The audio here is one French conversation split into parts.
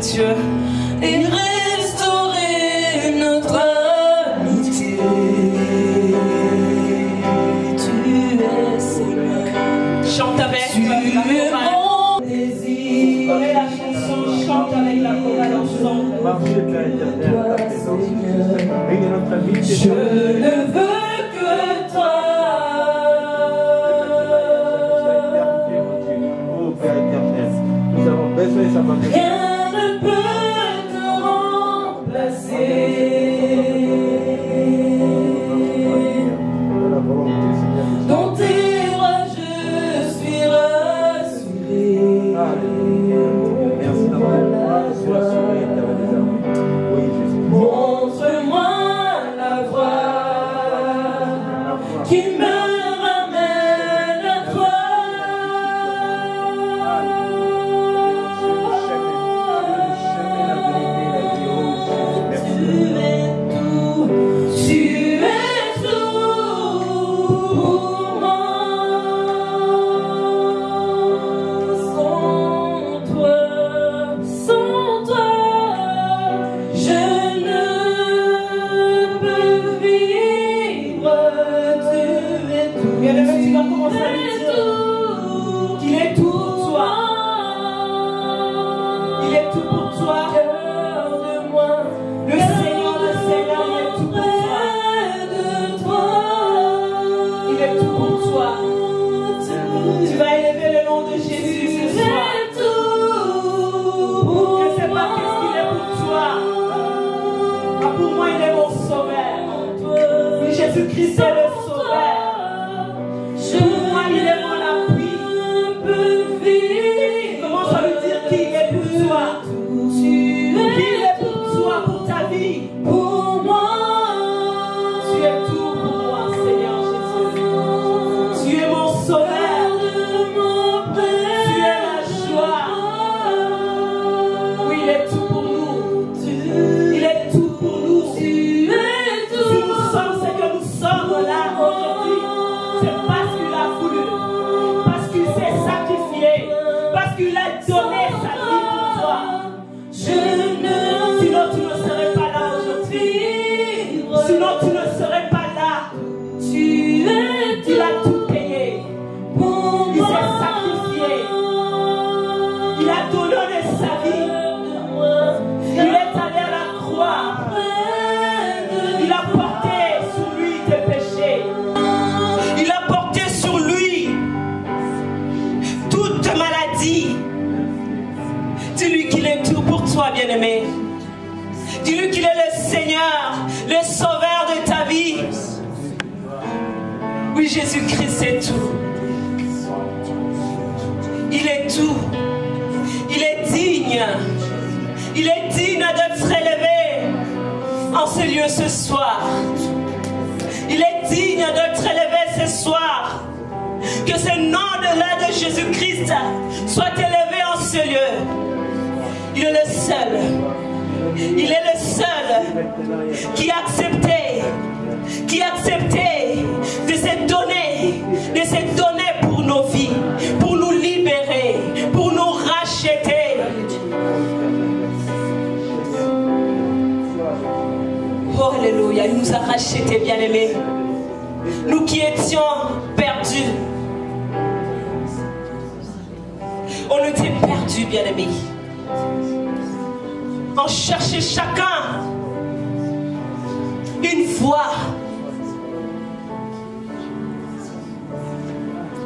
Dieu et restaurer notre amitié. Tu es Seigneur. Chante avec la chorale. Connais la chanson, chante avec la chorale ensemble. Je ne veux que toi. Rien ne peut te remplacer. Dans tes bras je suis rassuré. Merci d'avoir rassuré. Montre-moi la voie qui me ramène à toi. Tu es tout pour moi. Sans toi, je ne peux vivre. Tu es tout. Bien-aimé, tu vas commencer à lui dire qu'il est tout pour toi. Il est tout pour toi. Le Seigneur, il est tout pour toi. Il est tout pour toi. Tu vas élever le nom de Jésus ce soir. Je ne sais pas qu'est-ce qu'il est pour toi. Ah, pour moi, il est mon sauveur. Oui, Jésus-Christ est le sauveur. Pour moi, il est mon appui. Commence à lui dire qu'il est pour toi. Qu'il est pour toi, pour ta vie. Pour moi. Tu es tout pour moi, Seigneur Jésus. Tu es mon sauveur. Tu es ma joie. Oui, il est tout pour nous. Il est tout pour nous. Si nous sommes ce que nous sommes là aujourd'hui, c'est parce qu'il a voulu, parce qu'il s'est sacrifié, parce qu'il a donné sa vie pour toi. Sinon tu ne serais pas là aujourd'hui. Sinon tu ne serais pas là. Il a tout payé. Il s'est sacrifié. Il a donné sa vie. Il est allé à la croix. Il a porté sur lui tes péchés. Il a porté sur lui toute maladie. Dis-lui qu'il est tout pour toi, bien-aimé. Dis-lui qu'il est le Seigneur, le sauveur de ta vie. Oui, Jésus-Christ, c'est tout. Il est tout. Il est digne. Il est digne d'être élevé en ce lieu ce soir. Il est digne d'être élevé ce soir. Que ce nom-là de Jésus-Christ soit élevé en ce lieu. Il est le seul. Il est le seul qui a accepté de se donner pour nos vies, pour nous libérer, pour nous racheter. Oh, alléluia, il nous a rachetés, bien-aimés. Nous qui étions perdus. On était perdus, bien-aimés. On cherchait chacun une voie.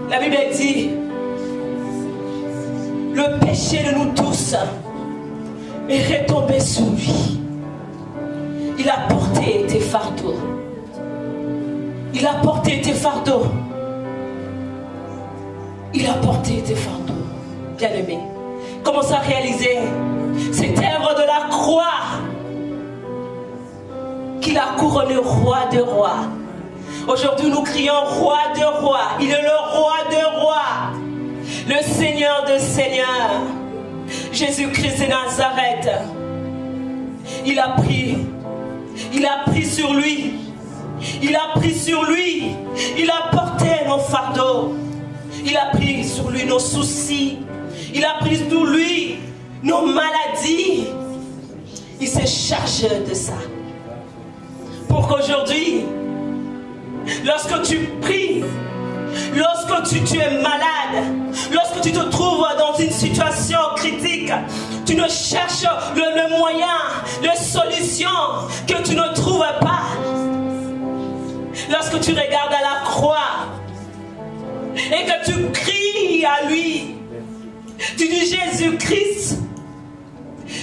La Bible dit, le péché de nous tous est retombé sur lui. Il a porté tes fardeaux. Il a porté tes fardeaux. Il a porté tes fardeaux. Bien-aimé, commence à réaliser cette œuvre de la croix qu'il a couronné roi de rois. Aujourd'hui, nous crions roi de rois. Il est le roi de rois, le Seigneur de seigneurs, Jésus-Christ de Nazareth. Il a pris sur lui. Il a pris sur lui. Il a porté nos fardeaux. Il a pris sur lui nos soucis. Il a pris sur lui nos maladies. Il s'est chargé de ça. Pour qu'aujourd'hui, lorsque tu pries, lorsque tu es malade, lorsque tu te trouves dans une situation critique, tu ne cherches le moyen, la solution que tu ne trouves pas. Lorsque tu regardes à la croix et que tu cries à lui, tu dis Jésus-Christ,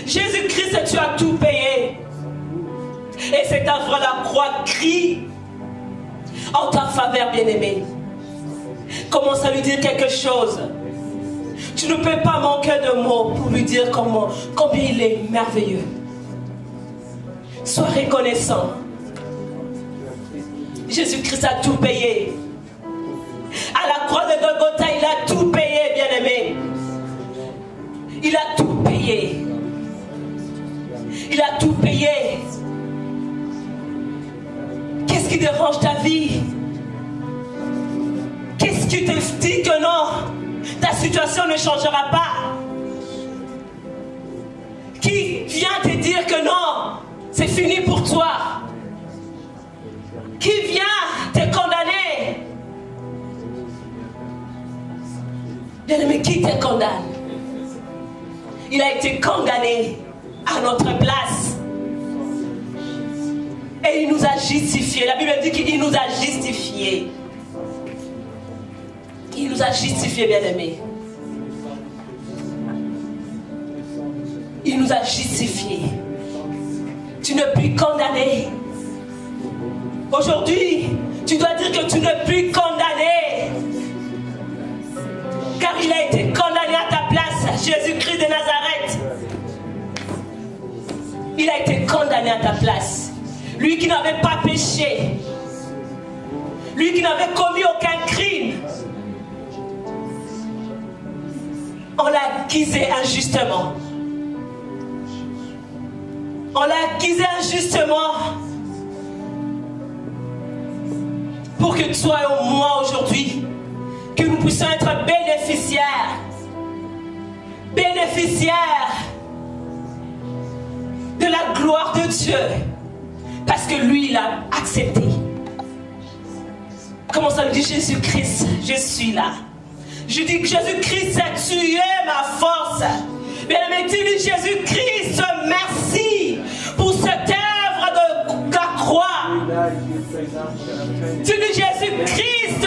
Jésus-Christ, tu as tout payé. Et cette œuvre la croix crie en ta faveur, bien-aimé. Commence à lui dire quelque chose. Tu ne peux pas manquer de mots pour lui dire combien il est merveilleux. Sois reconnaissant. Jésus-Christ a tout payé. À la croix de Golgotha, il a tout payé, bien-aimé. Il a tout payé. Il a tout payé. Qu'est-ce qui dérange ta vie? Qu'est-ce qui te dit que non, ta situation ne changera pas? Qui vient te dire que non, c'est fini pour toi? Qui vient te condamner? Bien-aimé, qui te condamne? Il a été condamné à notre place. Et il nous a justifiés. La Bible dit qu'il nous a justifiés. Il nous a justifiés, bien-aimés. Il nous a justifiés. Tu n'es plus condamné. Aujourd'hui, tu dois dire que tu n'es plus condamné. Car il a été condamné à ta place, Jésus-Christ de Nazareth. Il a été condamné à ta place. Lui qui n'avait pas péché. Lui qui n'avait commis aucun crime. On l'a accusé injustement. On l'a accusé injustement. Pour que toi et moi aujourd'hui, que nous puissions être bénéficiaires. Bénéficiaires de la gloire de Dieu. Parce que lui, il a accepté. Comment ça lui dit Jésus-Christ, je suis là. Je dis que Jésus-Christ, tu es ma force. Bien-aimé, tu dis Jésus-Christ, merci pour cette œuvre de la croix. Tu dis Jésus-Christ,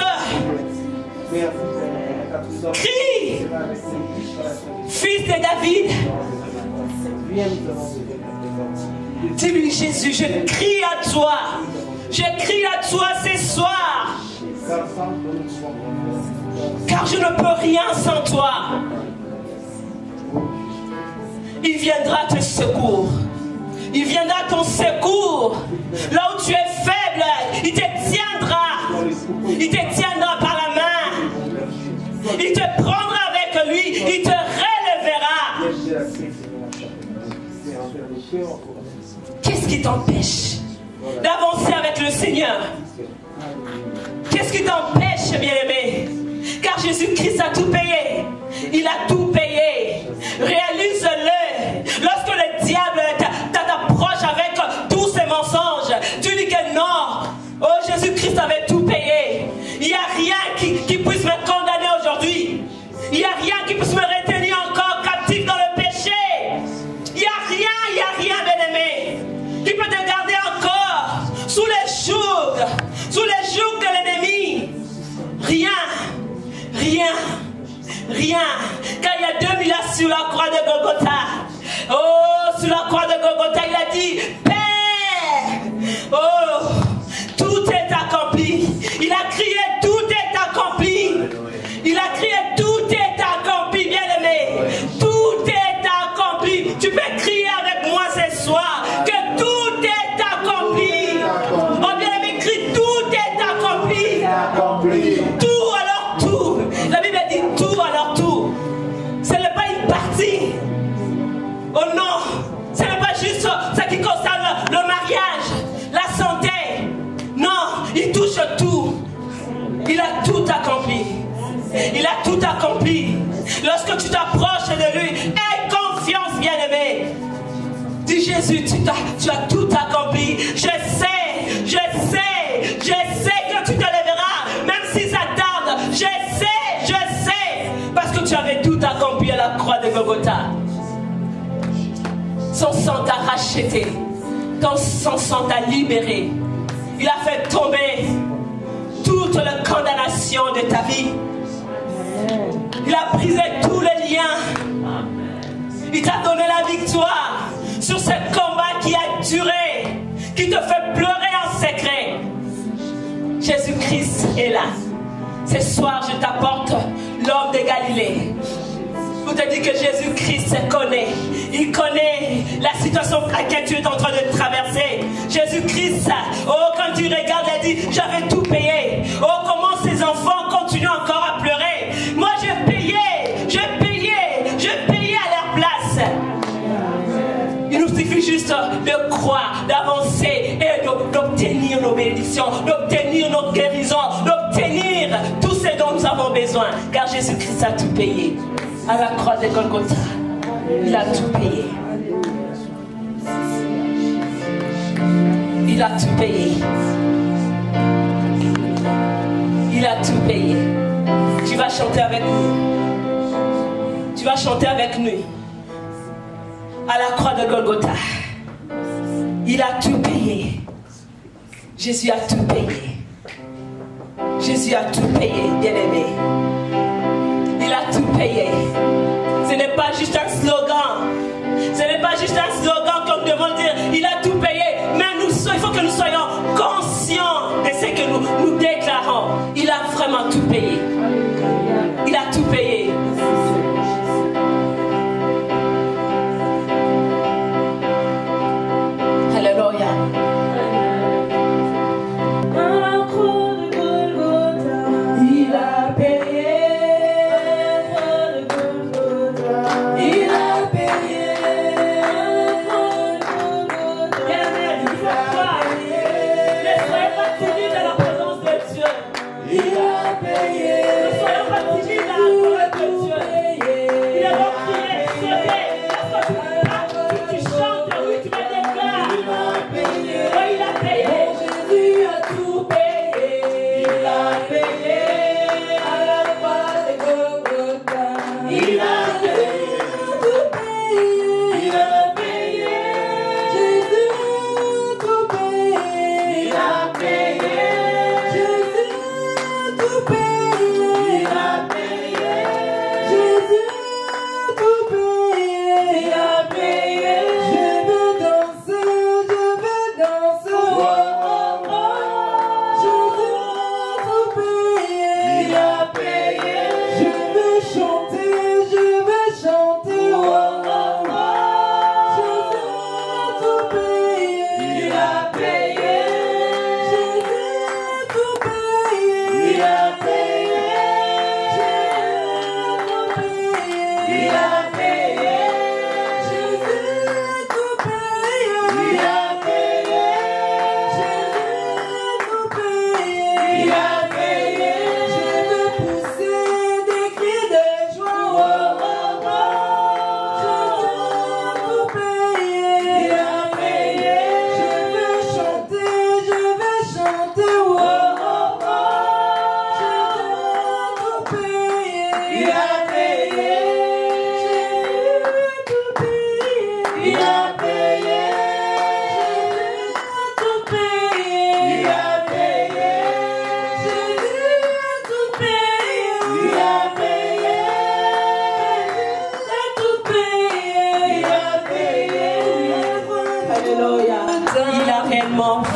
crie, fils de David. Dis-lui Jésus, je crie à toi. Je crie à toi ce soir. Car je ne peux rien sans toi. Il viendra te secours. Il viendra ton secours. Là où tu es faible, il te tiendra. Il te tiendra par la main. Il te prendra avec lui. Il te relèvera. Qu'est-ce qui t'empêche d'avancer avec le Seigneur? Qu'est-ce qui t'empêche, bien-aimé? Car Jésus-Christ a tout payé. Il a tout payé. Réalise-le. Lorsque le diable t'approche avec tous ses mensonges, tu dis que non. Oh, Jésus-Christ avait tout payé. Il n'y a rien qui puisse me condamner aujourd'hui. Il n'y a rien qui puisse me retenir encore captif dans le péché. Il n'y a rien, bien-aimé, qui peut te garder encore sous les jougs de l'ennemi. Rien. Car il y a 2000 ans sur la croix de Golgotha. Oh, sur la croix de Golgotha, il a dit, Père, oh, tout est accompli. Il a crié, tout est accompli. Il a crié, tout est accompli, bien-aimé. Tout est accompli. Tu peux crier avec moi ce soir que tout est accompli. Oh, bien-aimé, crie, tout est accompli. Tout, alors tout. La Bible dit tout, alors tout. Ce n'est pas une partie. Oh non, ce n'est pas juste ce qui concerne le mariage, la santé. Non, il touche tout. Il a tout accompli. Il a tout accompli. Lorsque tu t'approches de lui, aie confiance. confiance, bien-aimé. Dis Jésus, tu as tout accompli. Je sais que tu te lèveras, même si ça tarde. Je sais, parce que tu avais tout accompli à la croix de Golgotha. Son sang t'a racheté, son sang t'a libéré. Il a fait tomber toute la condamnation de ta vie. Il a brisé tous les liens. Il t'a donné la victoire sur ce combat qui a duré, qui te fait pleurer en secret. Jésus-Christ est là. Ce soir, je t'apporte l'homme de Galilée. Vous te dites que Jésus-Christ connaît. Il connaît la situation à laquelle tu es en train de traverser. Jésus-Christ, oh, quand tu regardes, il dit, j'avais tout payé. Oh, comment ces enfants continuent encore à pleurer. Moi, j'ai payé à leur place. Il nous suffit juste de croire, d'avancer et d'obtenir nos bénédictions, d'obtenir nos guérisons, d'obtenir tout ce dont nous avons besoin. Car Jésus-Christ a tout payé. À la croix de Golgotha, il a tout payé. Il a tout payé. Il a tout payé. Tu vas chanter avec nous. Tu vas chanter avec nous. À la croix de Golgotha, il a tout payé. Jésus a tout payé. Jésus a tout payé, bien-aimé. Il a tout payé. Ce n'est pas juste un slogan. Ce n'est pas juste un slogan comme devons dire il a tout payé. Mais il faut que nous soyons conscients de ce que nous déclarons. Il a vraiment tout payé. Il a tout payé. Alléluia. Il a payé.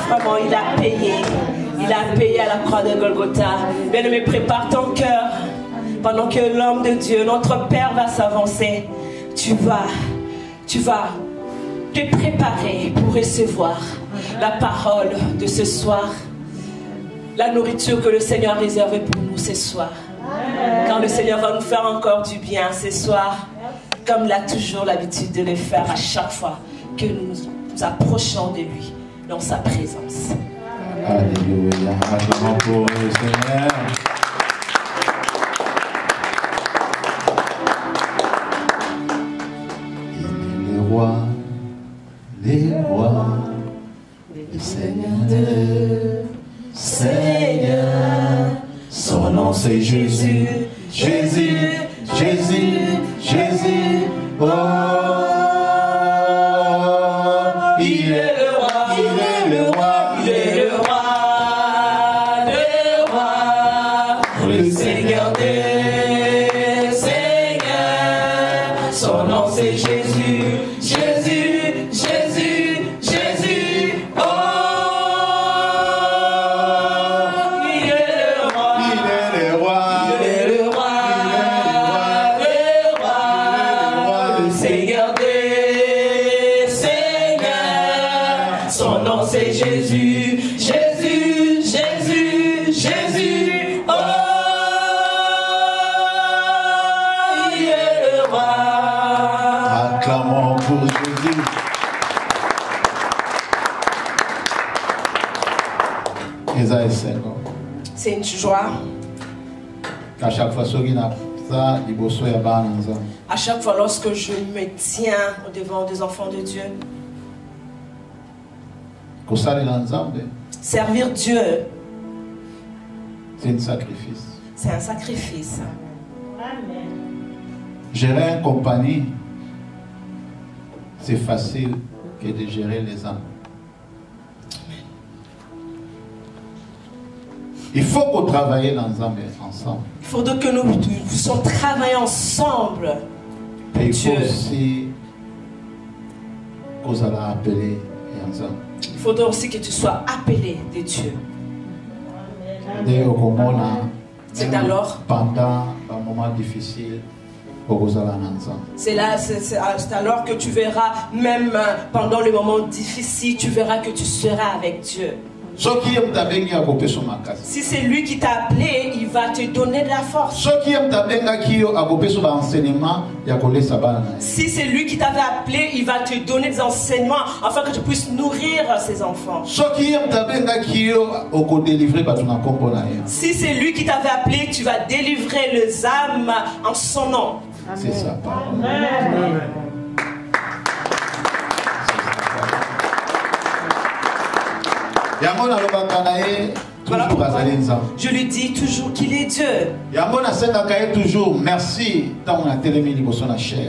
Vraiment, il a payé. Il a payé à la croix de Golgotha. Bien-aimé, prépare ton cœur. Pendant que l'homme de Dieu, notre Père, va s'avancer, tu vas te préparer pour recevoir la parole de ce soir. La nourriture que le Seigneur a réservée pour nous ce soir. Car le Seigneur va nous faire encore du bien ce soir, comme il a toujours l'habitude de le faire à chaque fois que nous nous approchons de lui dans sa présence. Alléluia. Acclamons pour le Seigneur. c'est Jésus, Jésus, Jésus, Jésus. Oh, il est le roi, il est le roi, il est le roi des rois, le Seigneur des seigneurs. Son nom c'est Jésus, Jésus, Jésus, Jésus. Oh, il est le roi, il est le roi, il est le roi des rois, le Seigneur des seigneurs. Son nom c'est Jésus, Jésus, Jésus, Jésus. Oh, il est le roi. Acclamons pour Jésus. C'est une joie. À chaque fois, À chaque fois lorsque je me tiens au devant des enfants de Dieu, servir Dieu, c'est un sacrifice. c'est un sacrifice. Gérer une compagnie, c'est facile que de gérer les âmes. Il faut qu'on travaille ensemble. Il faut donc que nous puissions travailler ensemble. Et il Dieu. faut aussi qu'on allait appeler ensemble. Il faudra aussi que tu sois appelé de Dieu. C'est alors, pendant un moment difficile, c'est alors que tu verras, même pendant les moments difficiles, tu verras que tu seras avec Dieu. Si c'est lui qui t'a appelé, il va te donner de la force. Si c'est lui qui t'avait appelé, il va te donner des enseignements afin que tu puisses nourrir ses enfants. Si c'est lui qui t'avait appelé, tu vas délivrer les âmes en son nom. C'est sa parole. Voilà pourquoi je lui dis toujours qu'il est Dieu.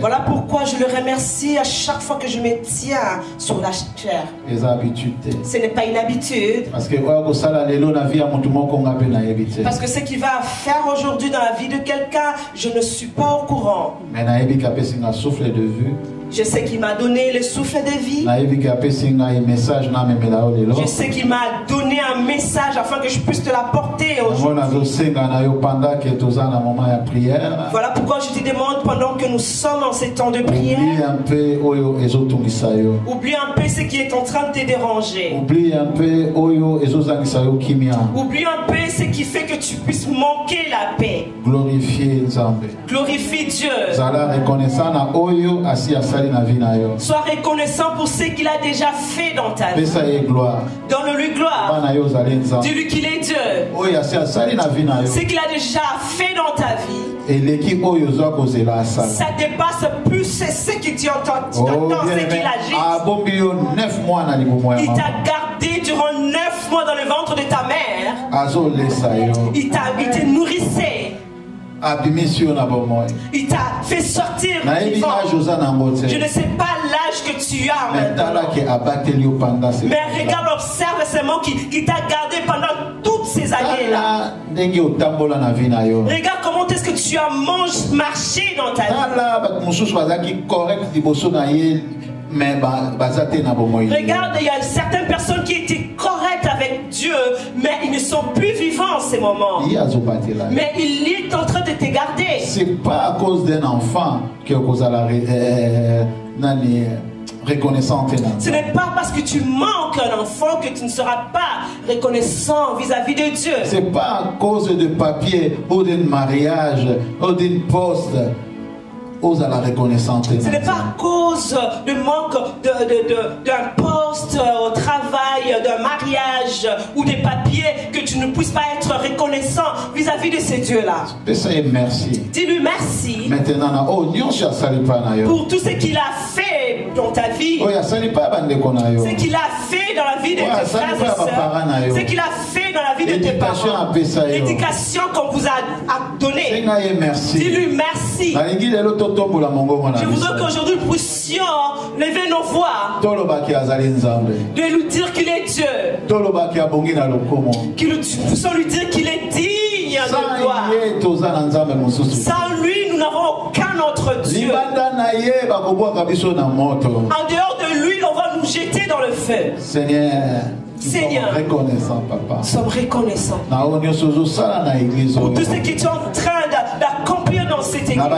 Voilà pourquoi je le remercie à chaque fois que je me tiens sur la chair. Ce n'est pas une habitude. Parce que ce qu'il va faire aujourd'hui dans la vie de quelqu'un, je ne suis pas au courant. Je sais qu'il m'a donné le souffle de vie. Je sais qu'il m'a donné un message afin que je puisse te l'apporter aujourd'hui. Voilà pourquoi je te demande, pendant que nous sommes en ces temps de prière, oublie un peu ce qui est en train de te déranger. Oublie un peu ce qui fait que tu puisses manquer la paix. Glorifie Dieu. Sois reconnaissant pour ce qu'il a déjà fait dans ta vie. Donne-lui gloire. Dis-lui qu'il est Dieu. Ce qu'il a déjà fait dans ta vie, ça dépasse plus ce que tu entends, ce qu'il agit. Il t'a gardé durant 9 mois dans le ventre de ta mère. Il te nourrissait. Il t'a fait sortir vivant. Je ne sais pas l'âge que tu as maintenant, mais regarde, observe seulement qui t'a gardé pendant toutes ces années-là. Regarde comment est-ce que tu as marché dans ta vie. Regarde, il y a certaines personnes qui étaient correctes avec Dieu, mais ils ne sont plus vivants en ces moments. Mais il est en train de te garder. C'est pas à cause d'un enfant que vous allez reconnaissant. Ce n'est pas parce que tu manques un enfant que tu ne seras pas reconnaissant vis-à-vis de Dieu. C'est pas à cause de papier ou d'un mariage ou d'un poste. Ce n'est pas à cause du manque d'un poste au travail, d'un mariage ou des papiers que tu ne puisses pas être reconnaissant vis-à-vis de ces dieux-là. Merci. Dis-lui merci maintenant, pour tout ce qu'il a fait fait dans ta vie, ce qu'il a fait dans la vie de tes frères et sœurs, ce qu'il a fait dans la vie de tes parents, l'éducation qu'on vous a donnée. Dis-lui merci. Je voudrais qu'aujourd'hui nous puissions lever nos voix, de lui dire qu'il est Dieu, que nous puissions lui dire qu'il est digne de gloire. Sans lui, nous n'avons aucun autre Dieu. En dehors de lui, on va nous jeter dans le feu. Seigneur, Seigneur, reconnaissant, papa. Nous sommes reconnaissants pour tout ce que tu es en train d'accomplir dans cette église. Au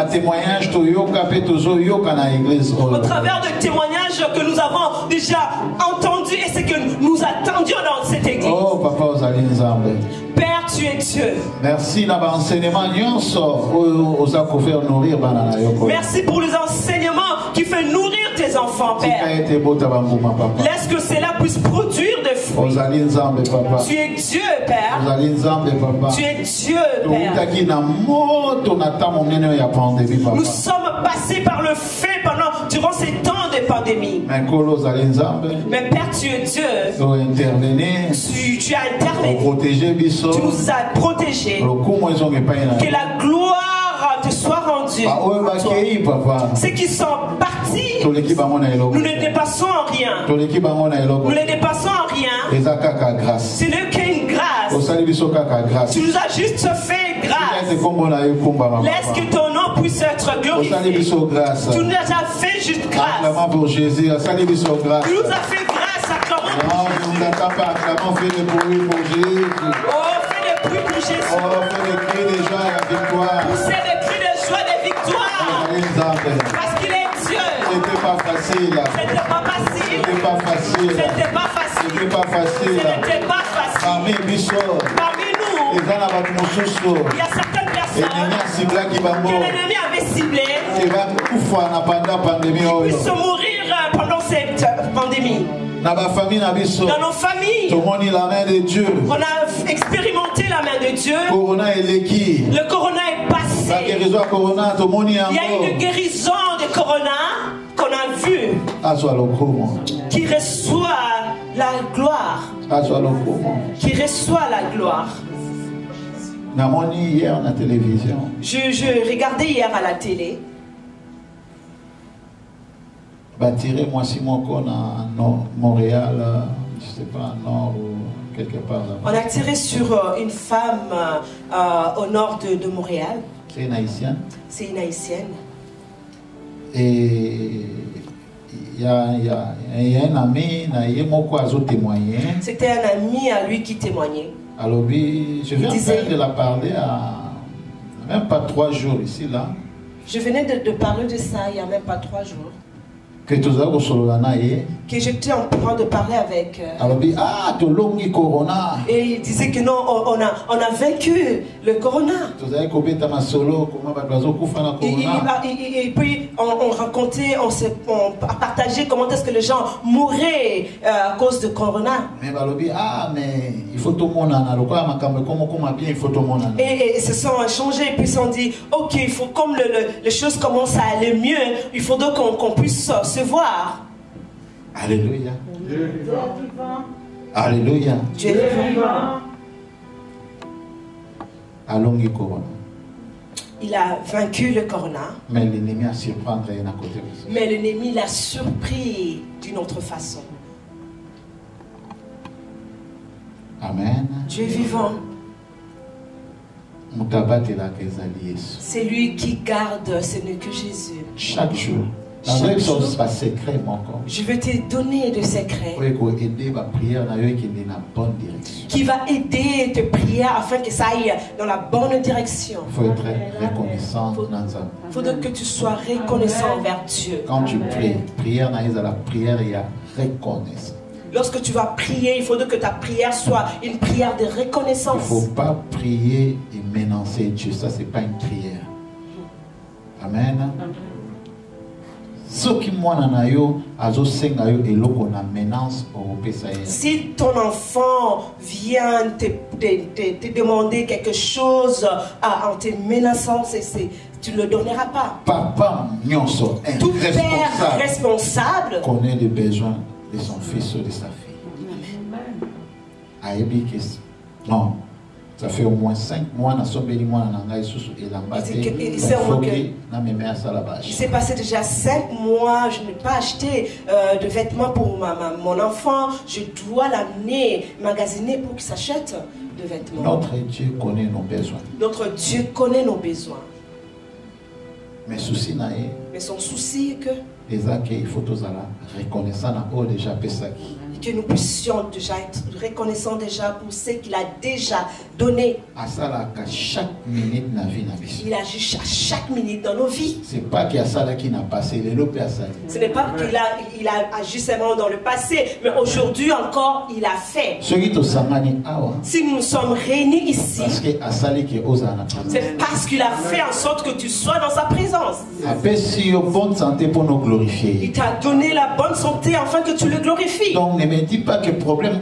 travers de témoignages que nous avons déjà entendus et ce que nous attendions dans cette église. Oh, papa, Père, tu es Dieu. Merci Merci pour les enseignements qui font nourrir tes enfants, Père. Laisse que cela puisse produire des fruits. Tu es Dieu, Père. Tu es Dieu, Père. Nous sommes passés par le feu durant ces temps de pandémie. Mais Père, tu es Dieu. Tu as intervenu. Tu nous as protégés. Que la gloire te soit rendue. Ceux qui sont partis, nous ne dépassons en rien. Nous ne dépassons en rien. C'est le qu'il y a une grâce. Tu nous as juste fait grâce. Laisse que ton nom puisse être glorifié. Tu nous as fait juste grâce. Tu nous as fait grâce, acclamons pour Jésus. Oh, fais des bruits pour Jésus. Fais des cris de joie et de victoire. Poussez des cris de joie et de victoire. Parce qu'il est Dieu. C'était pas facile. C'était pas facile. C'était pas facile. C'était pas facile. C'était pas facile. C'était pas facile. Parmi nous, il y a certaines personnes que l'ennemi avait ciblé. Ils puissent mourir pendant cette pandémie. Dans nos familles, la main de Dieu. On a expérimenté la main de Dieu. Le corona est passé. Il y a une guérison de corona qu'on a vue, qui reçoit la gloire. Qui reçoit la gloire. Je regardais hier à la télé. Tirez-moi si mon con à Montréal, je sais pas, nord ou quelque part là. On a tiré sur une femme au nord de Montréal. C'est une haïtienne. C'est une haïtienne. Et il y a un ami, témoigné. C'était un ami à lui qui témoignait. Alors lui, je viens de la parler à même pas 3 jours ici là. Je venais de parler de ça il n'y a même pas 3 jours. Que j'étais en train de parler avec. Corona. Et il disait que non, on a vaincu le corona. Et puis on racontait, on partageait comment est-ce que les gens mouraient à cause de corona. Mais il faut tout le monde. Et se sont échangés et puis ils se sont dit, ok, il faut, comme les choses commencent à aller mieux, il faudrait qu'on puisse se voir. Alléluia. Alléluia. Dieu est vivant. Allons-y corona. Il a vaincu le corona. Mais l'ennemi a surprendre à côté aussi. Mais l'ennemi l'a surpris d'une autre façon. Amen. Dieu est vivant. C'est lui qui garde, ce n'est que Jésus. Chaque jour. Je vais te donner de secrets qui va aider tes prières afin que ça aille dans la bonne direction. Il faut être reconnaissant. Il faut que tu sois reconnaissant envers Dieu. Quand tu pries, prière dans la prière, il y a reconnaissance. Lorsque tu vas prier, il faut que ta prière soit une prière de reconnaissance. Il ne faut pas prier et menacer Dieu. Ça, ce n'est pas une prière. Amen. Si ton enfant vient te demander quelque chose en te menaçant, tu ne le donneras pas. Papa, tout père responsable connaît les besoins de son fils ou de sa fille. Non. Ça fait au moins 5 mois, il s'est passé déjà 5 mois, je n'ai pas acheté de vêtements pour mon enfant, je dois l'amener magasiner pour qu'il s'achète de vêtements. Notre Dieu connaît nos besoins. Notre Dieu connaît nos besoins. Mais son souci est que il faut reconnaissant déjà que nous puissions déjà être reconnaissants déjà pour ce qu'il a déjà donné. Chaque minute il agit à chaque minute dans nos vies. C'est pas qu'il y a ça qui n'a passé, ce n'est pas qu'il a agi seulement dans le passé, mais aujourd'hui encore il a fait. Si nous sommes réunis ici, c'est parce qu'il a fait en sorte que tu sois dans sa présence. Il t'a donné la bonne santé afin que tu le glorifies. Donc ne me dis pas que le problème ne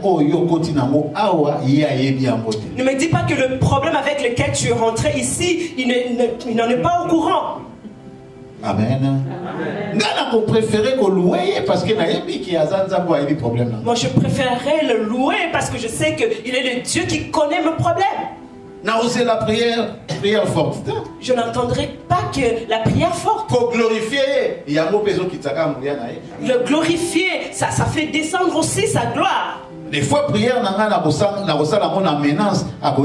me dis pas que le problème avec lequel tu es rentré ici, il n'en est pas au courant. Amen. Moi je préférerais le louer parce que je sais qu'il est le Dieu qui connaît mes problèmes. La prière forte. Je n'entendrai pas que la prière forte. Le glorifier, ça fait descendre aussi sa gloire. Des fois, prière n'a menace à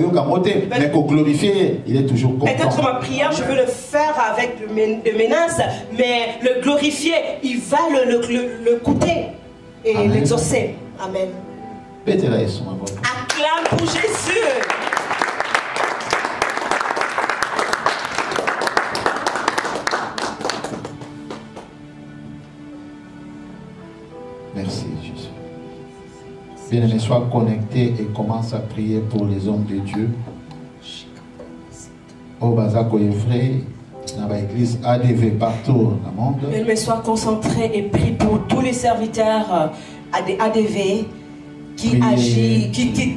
mais qu'on glorifier, il est toujours content. Peut-être ma prière, je veux le faire avec de menaces, mais le glorifier, il va le coûter et l'exaucer. Amen. Acclame pour Jésus. Merci Jésus. Bien-aimé, sois connecté et commence à prier pour les hommes de Dieu. Au Bazako est vrai, dans l'église ADV partout dans le monde. Bien-aimé, sois concentré et prie pour tous les serviteurs ADV qui agissent, qui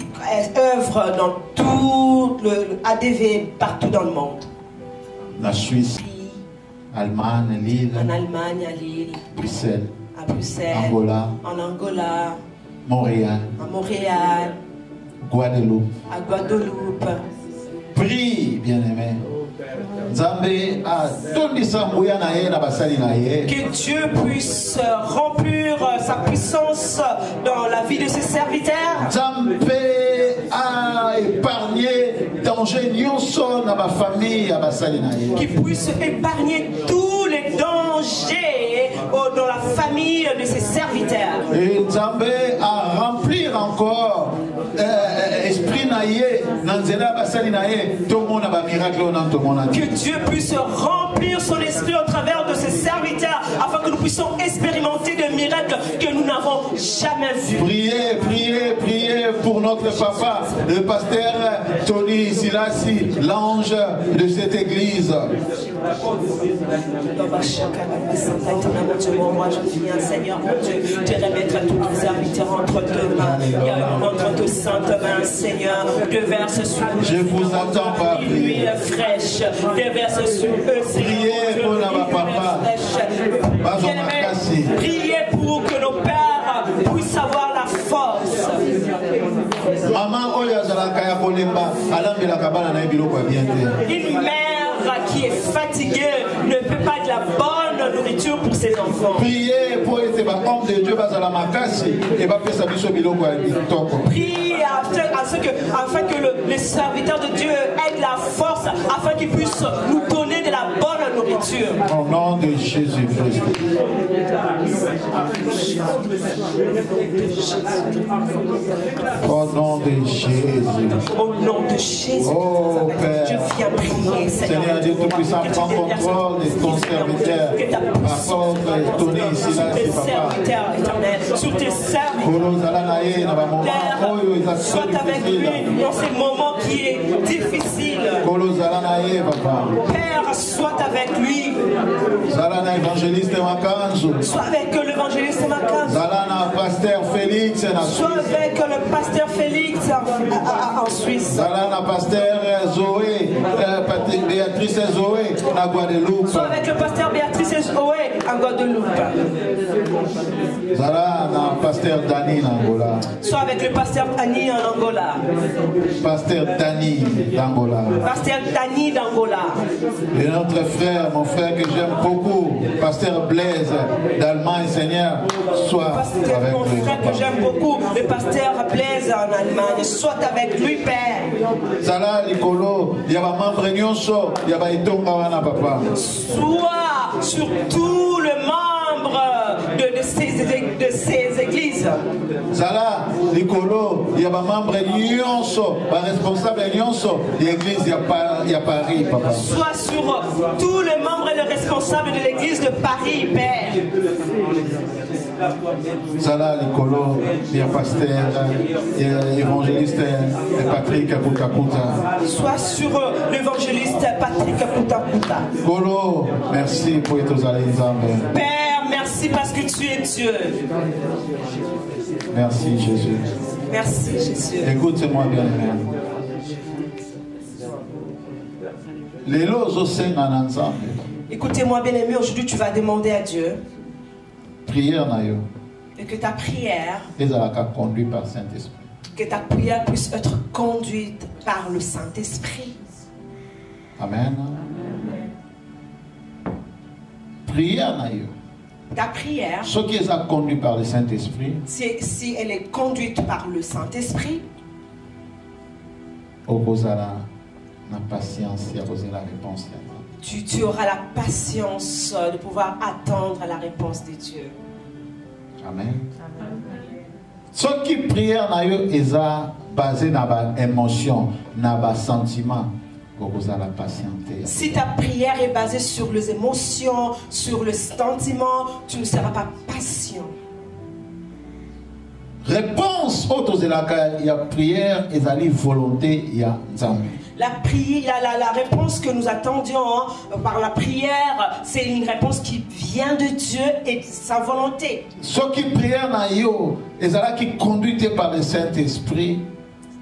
œuvrent dans tout le ADV partout dans le monde. La Suisse, Allemagne, Lille, en Allemagne, à Lille, Bruxelles, à Bruxelles, en Angola, Montréal, à Montréal, Guadeloupe, à Guadeloupe. Prie, bien-aimé. Que Dieu puisse remplir sa puissance dans la vie de ses serviteurs. Qui puisse épargner tous les dangers dans la famille de ses serviteurs. Et Zambé à remplir encore esprit naïe, que Dieu puisse remplir son esprit au travers de ses serviteurs afin que nous puissions expérimenter des miracles que nous n'avons jamais vus. Priez, priez, priez pour notre papa, le pasteur Tony Silassi, l'ange de cette église. Moi je viens, Seigneur mon Dieu, te remettre à tous les serviteurs entre deux mains, entre deux saintes mains, Seigneur, déverse sur eux. Je vous attends pas. L'huile fraîche, déverse sur eux. Priez pour notre papa. Priez pour que nos pères puissent avoir la force. Maman, une mère qui est fatiguée ne peut pas de la bonne nourriture pour ses enfants. Priez pour être homme de Dieu et priez afin que les serviteurs de Dieu aient la force afin qu'ils puissent nous donner de la bonne nourriture. Au nom de Jésus-Christ. Au nom de Jésus. Au nom de Jésus. Oh Père. Je viens prier, Seigneur Dieu Tout-Puissant, prends contrôle de ton serviteur. Apôtre Tony, Silas et Papa. Sur tes serviteurs. Sois avec lui dans ces moments qui est difficile. Père, sois avec lui. Sois avec l'évangéliste Makanzo. Pasteur Félix. Sois avec le pasteur Félix en Suisse. Pasteur Zoé, Béatrice Zoé à Guadeloupe. Sois avec le pasteur Béatrice Zoé en Guadeloupe. Pasteur Dani en Angola. Sois avec le pasteur Dani en Angola. Pasteur Dani d'Angola. Pasteur Dani d'Angola. Et notre frère, mon frère que j'aime beaucoup, pasteur Blaise d'Allemagne, Seigneur, soit avec mon lui. frère que j'aime beaucoup, le pasteur Blaise en Allemagne, soit avec lui, Père. Zala Nicolo, il y a membre Nyonso, il y a Itonga wana papa. Sois sur tous les membres de ces églises. Zala Nicolo, il y a membre Nyonso, responsable Nyonso, l'église il y a Paris papa. Sois sur tous les membres et les responsables de l'église de Paris, Père. Zala Nicolo, il y a pasteur, il y a l'évangéliste Patrick Kutakuta. Sois sur l'évangéliste Patrick Kutakuta. Kolo, merci pour être allé en Père, merci parce que tu es Dieu. Merci Jésus. Merci Jésus. Écoute-moi bien, les lots au sein en ensemble. Écoutez-moi bien aimé, aujourd'hui tu vas demander à Dieu prière et que ta prière conduite par Saint-Esprit. Que ta prière puisse être conduite par le Saint-Esprit. Amen. Prière ta prière, ce qui est conduit par le Saint-Esprit, si elle est conduite par le Saint-Esprit, tu auras la patience de pouvoir attendre la réponse de Dieu. Amen. Ce qui prière est basé sur l'émotion, sur le sentiment. Si ta prière est basée sur les émotions, sur le sentiment, tu ne seras pas patient. Réponse autre il y a prière et la volonté il y a la prière, la réponse que nous attendions par la prière, c'est une réponse qui vient de Dieu et de sa volonté. Ce qui prière et qui conduite par le Saint-Esprit,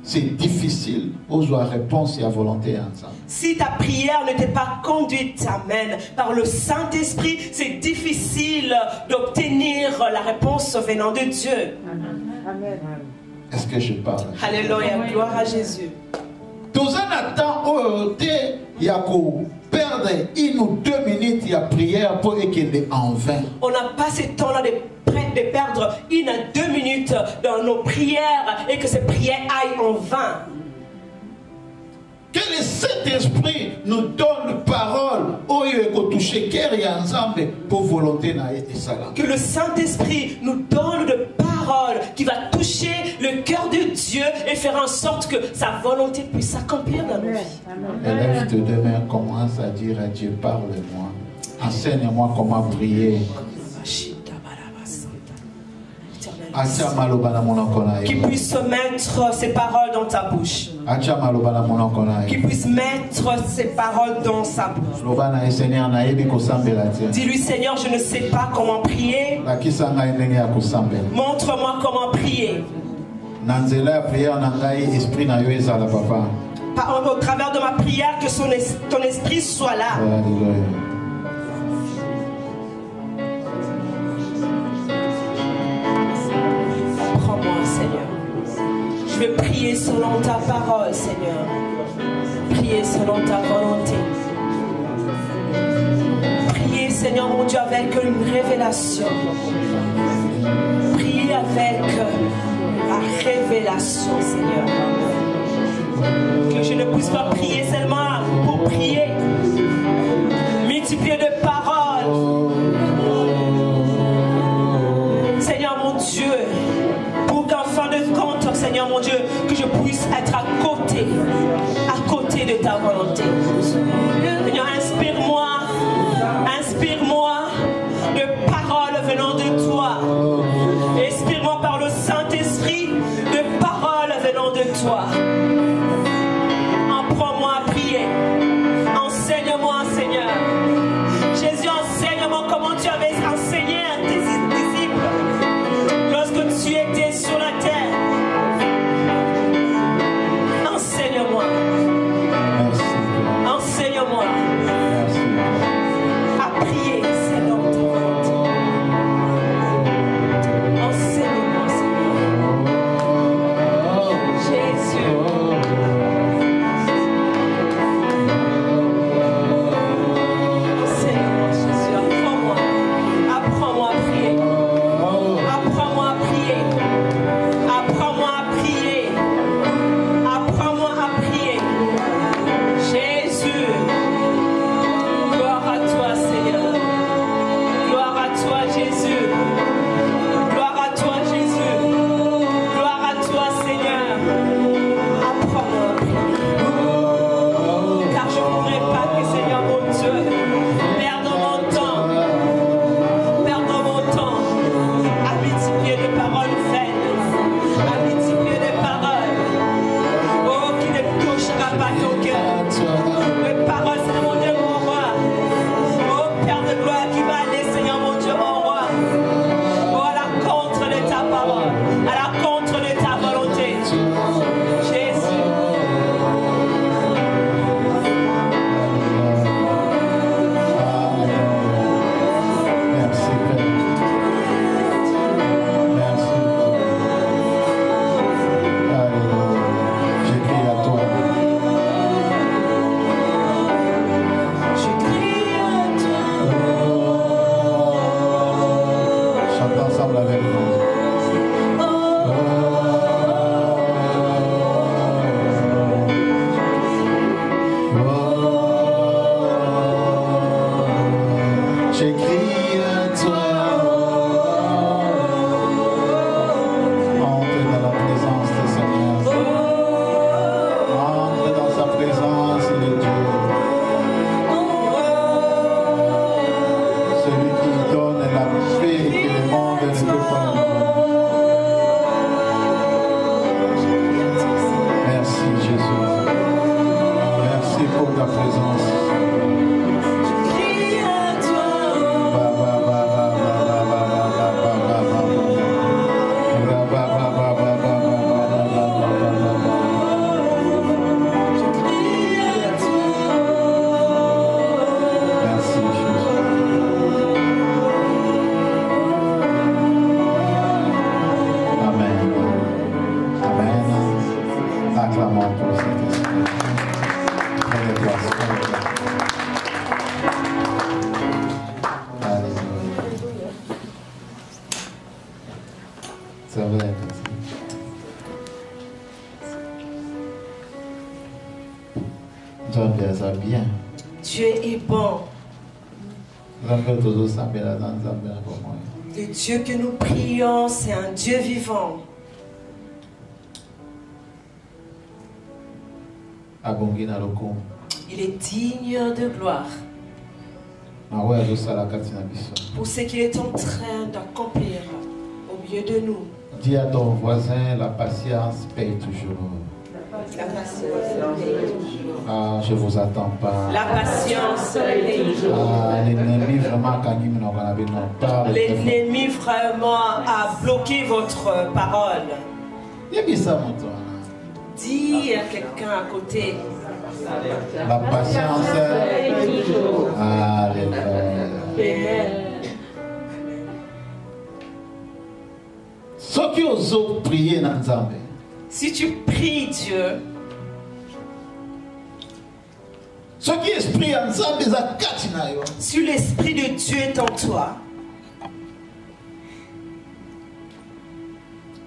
c'est difficile aux réponse et à volonté ensemble. Si ta prière n'était pas conduite, amen, par le Saint-Esprit, c'est difficile d'obtenir la réponse venant de Dieu. Amen. Est-ce que je parle? Alléluia, gloire à Jésus. Dans un temps où il y a perdre 1 ou 2 minutes, il y a prière pour qu'il en vain. On n'a pas ce temps-là de perdre 1 à 2 minutes dans nos prières et que ces prières aillent en vain. Que le Saint-Esprit nous donne parole pour volonté. Que le Saint-Esprit nous donne de paroles qui va toucher le cœur de Dieu et faire en sorte que sa volonté puisse s'accomplir dans nos vies. Élève tes 2 mains, commence à dire à Dieu, parle-moi. Enseigne-moi comment prier. Qui puisse mettre ces paroles dans ta bouche. Qui puisse mettre ces paroles dans sa bouche. Dis-lui, Seigneur, je ne sais pas comment prier. Montre-moi comment prier. Au travers de ma prière, que ton esprit soit là. Je vais prier selon ta parole, Seigneur. Prier selon ta volonté. Prier, Seigneur mon Dieu, avec une révélation. Prier avec la révélation, Seigneur. Que je ne puisse pas prier seulement pour prier. Multiplier de paroles. Seigneur mon ne peut pas le Merci Jésus. Merci pour ta présence. Bien. Dieu est bon. Le Dieu que nous prions, c'est un Dieu vivant. Il est digne de gloire pour ce qu'il est en train d'accomplir au milieu de nous. Dis à ton voisin, la patience paye toujours. La patience. Ah, je vous attends pas. La patience paye toujours. Ah, l'ennemi vraiment l'ennemi vraiment a bloqué votre parole. Dis à quelqu'un à côté. La patience paye toujours. Alléluia. Ceux qui osent prier dans Nzambe. Si tu pries Dieu, si l'esprit de Dieu est en toi,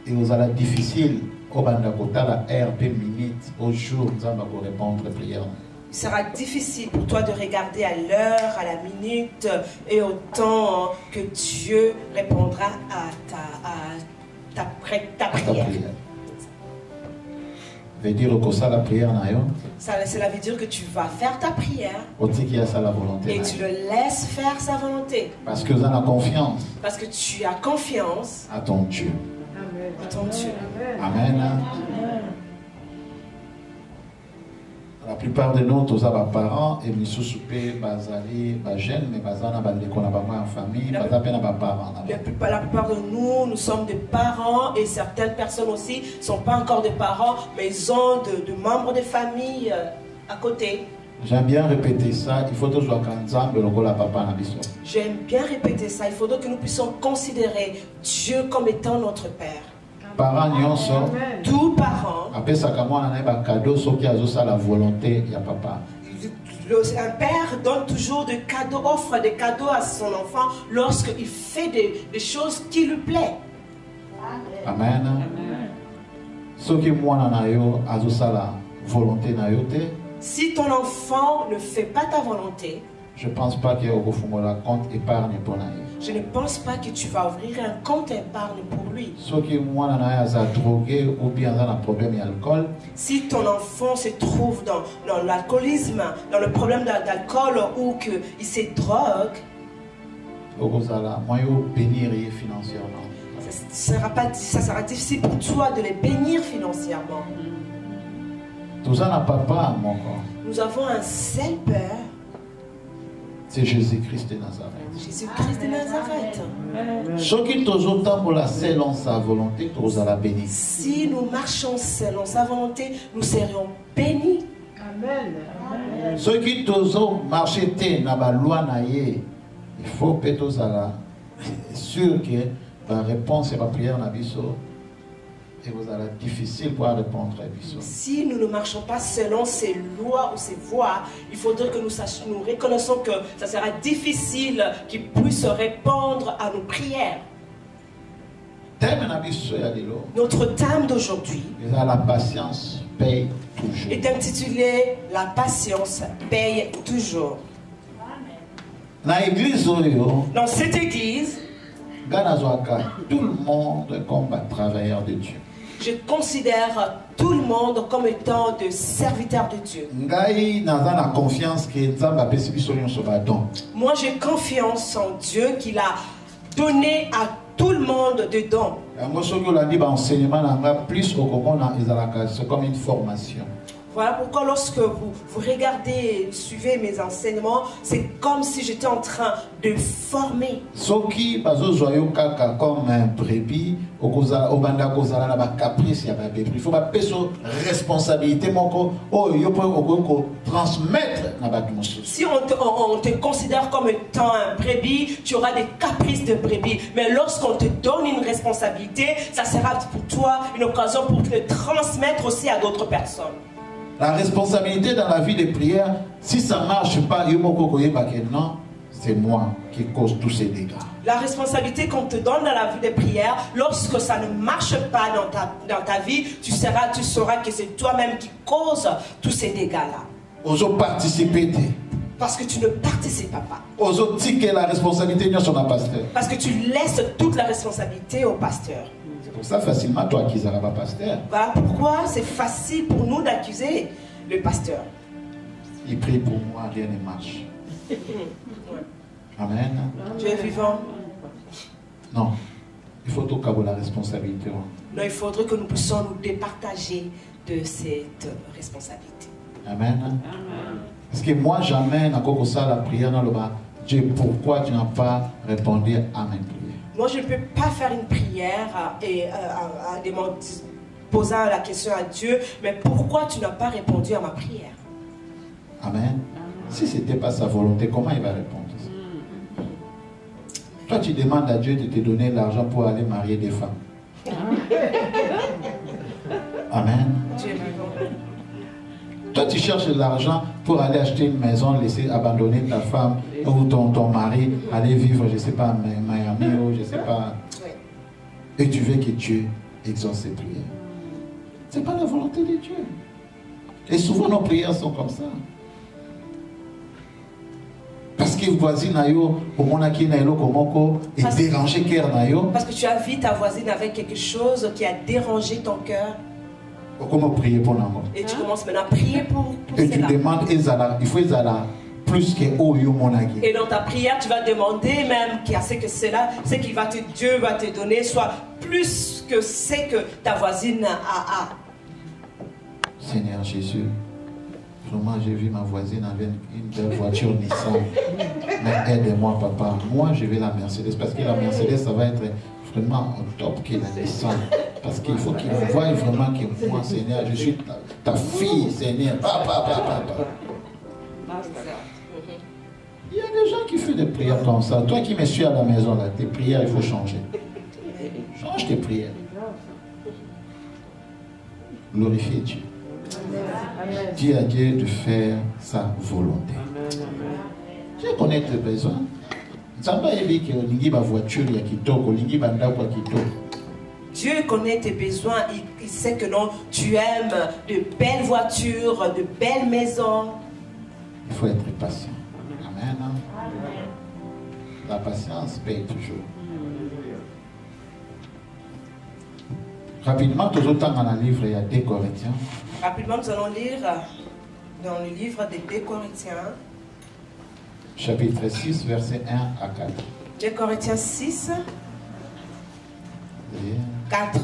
et vous allez difficile au bandakota RP minute au jour Nzambe pour répondre aux prières. Il sera difficile pour toi de regarder à l'heure, à la minute et au temps que Dieu répondra à ta prière. Veut dire que ça la prière cela veut dire que tu vas faire ta prière et tu le laisses faire sa volonté. Parce que tu as confiance. Parce que tu as confiance à ton Dieu. À ton Dieu. Amen. La plupart de nous, tous nos parents, et nous sommes bazali, jeunes, mais bazana baleko na en famille, bazapena parents. La plupart de nous, nous sommes des parents et certaines personnes aussi ne sont pas encore des parents, mais ils ont de membres de famille à côté. J'aime bien répéter ça. Il faut toujours que la papa na biso. J'aime bien répéter ça. Il faudrait que nous puissions considérer Dieu comme étant notre Père. Parents nyonso, tout parent, après ça cadeau ceux qui a la volonté ya papa. Un père donne toujours des cadeaux, offre des cadeaux à son enfant lorsqu'il fait des choses qui lui plaisent. Amen. Ceux qui na yo la volonté na yo te. Si ton enfant ne fait pas ta volonté, je ne pense pas qu'il y ait un compte épargne pour lui. Je ne pense pas que tu vas ouvrir un compte épargne pour lui. Ceux qui sont drogués ou bien dans un problème d'alcool. Si ton enfant se trouve dans l'alcoolisme, dans le problème d'alcool ou qu'il se drogue, ça sera difficile pour toi de les bénir financièrement. Nous avons un seul Père. C'est Jésus-Christ de Nazareth. Jésus-Christ de Nazareth. Selon sa volonté, si nous marchons selon sa volonté, nous serons bénis. Amen. Ceux qui marchent dans la loi, il faut que tu sois sûr que la réponse à la prière n'a et vous allez difficile pour répondre à Bisson. Si nous ne marchons pas selon ces lois ou ces voies, il faudrait que nous reconnaissons que ça sera difficile qu'ils puissent répondre à nos prières. Notre thème d'aujourd'hui la patience paye toujours. Est intitulé La patience paye toujours. Dans cette église, tout le monde comme un travailleur de Dieu. Je considère tout le monde comme étant de serviteurs de Dieu. Moi, j'ai confiance en Dieu qu'il a donné à tout le monde dedans. C'est comme une formation. Voilà pourquoi lorsque vous regardez, suivez mes enseignements, c'est comme si j'étais en train de former. Ceux qui comme un brebis, il faut pas responsabilité transmettre. Si on te considère comme étant un brebis, tu auras des caprices de brebis. Mais lorsqu'on te donne une responsabilité, ça sera pour toi une occasion pour te transmettre aussi à d'autres personnes. La responsabilité dans la vie de prière, si ça ne marche pas, non, c'est moi qui cause tous ces dégâts. La responsabilité qu'on te donne dans la vie de prière, lorsque ça ne marche pas dans ta vie, tu sauras que c'est toi-même qui cause tous ces dégâts-là. Oso participer. Parce que tu ne participes pas. Oso tirer la responsabilité sur la pasteur. Parce que tu laisses toute la responsabilité au pasteur. C'est pour ça facilement toi qui n'as pas pasteur. Voilà pourquoi c'est facile pour nous d'accuser le pasteur. Il prie pour moi, rien ne marche. Amen. Dieu est vivant. Non. Il faut tout câble la responsabilité. Non, il faudrait que nous puissions nous départager de cette responsabilité. Amen. Amen. Parce que moi, jamais, dans la prière, dans le bas, Dieu, pourquoi tu n'as pas répondu à mes prières? Moi, je ne peux pas faire une prière posant la question à Dieu, mais pourquoi tu n'as pas répondu à ma prière? Amen. Amen. Si ce n'était pas sa volonté, comment il va répondre? Toi, tu demandes à Dieu de te donner l'argent pour aller marier des femmes. Amen. Dieu est vivant. Toi, tu cherches l'argent pour aller acheter une maison, laisser abandonner ta femme ou ton mari, aller vivre, je ne sais pas, à Miami ou je ne sais pas. Et tu veux que Dieu exauce ses prières. Ce n'est pas la volonté de Dieu. Et souvent, nos prières sont comme ça. Parce que voisine est dérangé cœur. Parce que tu as vu ta voisine avec quelque chose qui a dérangé ton cœur. Comment prier pour l'amour? Et tu commences maintenant à prier pour et cela. Tu demandes, il faut plus que et dans ta prière, tu vas demander même qu'il y a ce que cela, ce qui va Dieu va te donner, soit plus que ce que ta voisine a. Seigneur Jésus, vraiment j'ai vu ma voisine avec une belle voiture Nissan. Mais aide-moi, papa. Moi, je vais la Mercedes parce que la Mercedes, ça va être vraiment au top que la Nissan. Parce qu'il faut qu'il voie vraiment que moi, Seigneur, je suis ta fille, Seigneur. Papa. Il y a des gens qui font des prières comme ça. Toi qui me suis à la maison, là, tes prières, il faut changer. Change tes prières. Glorifiez Dieu. Dis à Dieu de faire sa volonté. Dieu connaît tes besoins. Dieu connaît tes besoins. Il sait que non, tu aimes de belles voitures, de belles maisons. Il faut être patient. Amen. La patience paye toujours. Rapidement, tout autant dans le livre, il y a 2 Corinthiens. Rapidement, nous allons lire dans le livre des 2 Corinthiens. Chapitre 6, versets 1 à 4. 2 Corinthiens 6, 4.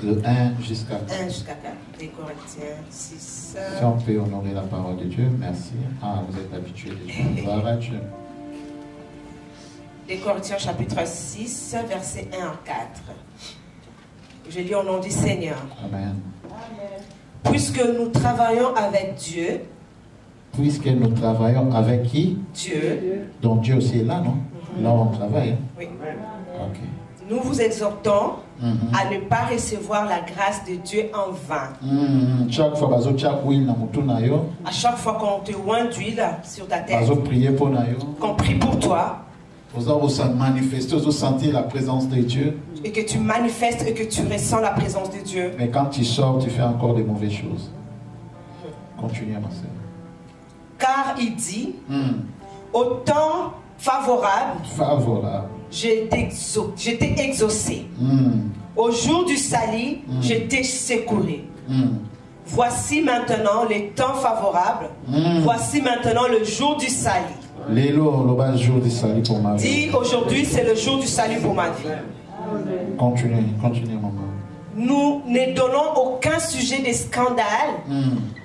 De 1 jusqu'à 4. 1 jusqu'à 4. 2 Corinthiens 6. Si on peut honorer la parole de Dieu, merci. Ah, vous êtes habitués déjà. Gloire à Dieu. 2 Corinthiens chapitre 6, versets 1 à 4. Je lis au nom du Seigneur. Amen. Puisque nous travaillons avec Dieu. Puisque nous travaillons avec qui? Dieu. Donc Dieu aussi est là, non? Là on travaille. Oui. Ok. Nous vous exhortons à ne pas recevoir la grâce de Dieu en vain. À chaque fois qu'on te oint d'huile sur ta tête, qu'on prie pour toi, vous sentir la présence de Dieu. Et que tu manifestes et que tu ressens la présence de Dieu. Mais quand tu sors, tu fais encore de mauvaises choses. Continue, ma soeur. Car il dit, au temps favorable, je t'ai exaucé. Au jour du salut, je t'ai secouru. Voici maintenant les temps favorables. Voici maintenant le jour du salut. Lélo, le bas jour du salut pour ma vie. Dis aujourd'hui c'est le jour du salut pour ma vie. Continuez, continuez, maman. Nous ne donnons aucun sujet de scandale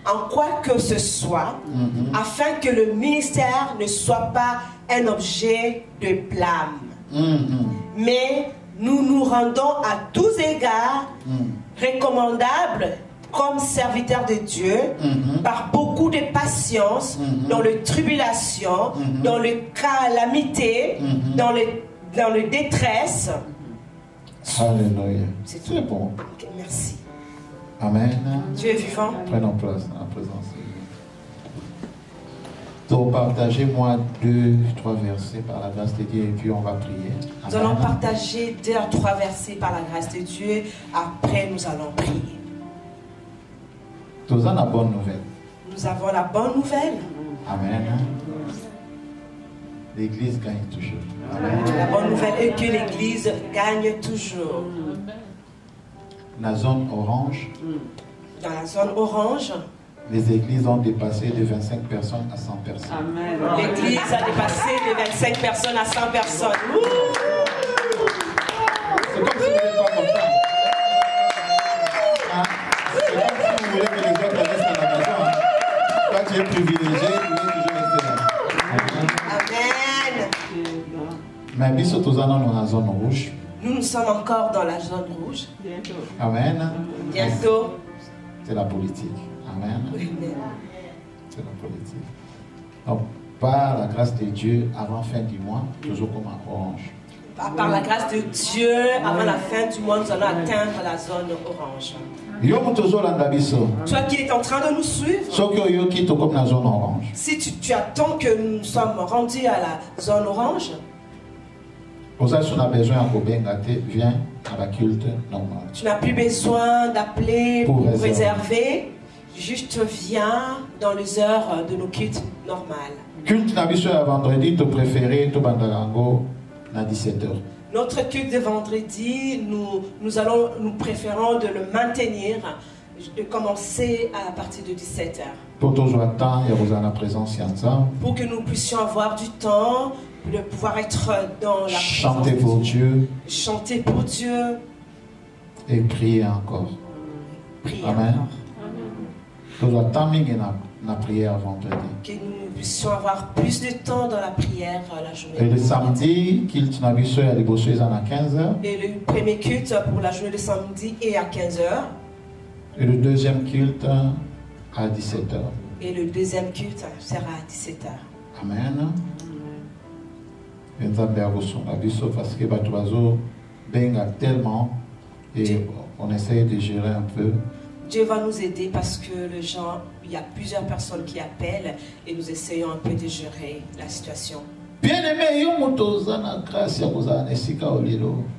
en quoi que ce soit, afin que le ministère ne soit pas un objet de blâme. Mais nous nous rendons à tous égards recommandables comme serviteurs de Dieu par beaucoup de patience dans les tribulations, dans les calamités, dans les détresses. Alléluia. C'est bon. Okay, merci. Amen. Dieu est vivant. Prenons place dans la présence de Dieu. Donc, partagez-moi 2-3 versets par la grâce de Dieu et puis on va prier. Amen. Nous allons partager 2 à 3 versets par la grâce de Dieu. Après, nous allons prier. Nous avons la bonne nouvelle. Nous avons la bonne nouvelle. Amen. L'Église gagne toujours. Amen. La bonne nouvelle est que l'Église gagne toujours. La zone orange, Dans la zone orange, les églises ont dépassé de 25 personnes à 100 personnes. Amen. l'Église a dépassé de 25 personnes à 100 personnes. C'est comme si vous n'êtes pas content. Hein? C'est comme si vous voulez que les autres restent à la maison. Hein? Toi, tu es privilégié, tu veux toujours rester là. Amen. Mais biso tozana dans la zone rouge. Nous sommes encore dans la zone rouge. Amen. Bientôt. C'est la politique. Amen. Amen. C'est la politique. Donc, par la grâce de Dieu, avant fin du mois, toujours comme un orange. Par la grâce de Dieu, avant la fin du mois, nous allons atteindre la zone orange. Toi qui es en train de nous suivre, la zone orange. si tu attends que nous sommes rendus à la zone orange, Pour ça, si on a besoin de viens à la culte normal. tu n'as plus besoin d'appeler Pour pour réserver. réserver. Juste viens dans les heures de nos cultes normales. Culte nabiso à vendredi, tu préféré, tu bandarango, à 17h. Notre culte de vendredi, nous préférons de le maintenir, de commencer à partir de 17h. Pour toujours attendre, il y a la présence ensemble. Pour que nous puissions avoir du temps, de pouvoir être dans la Chanter présence pour de Dieu chanter pour Dieu, et prier encore. prier Amen. encore. Toujours timing et la prière vendredi. Que nous puissions avoir plus de temps dans la prière la journée. Et le samedi, culte nabiso à l'ébosso à 15h. Et le premier culte pour la journée de samedi est à 15h. Et le deuxième culte à 17h. Et le deuxième culte sera à 17h. Amen. Et nous avons parce que Batoazo benga tellement et on essaye de gérer un peu. Dieu va nous aider parce que il y a plusieurs personnes qui appellent et nous essayons un peu de gérer la situation. Bien-aimé,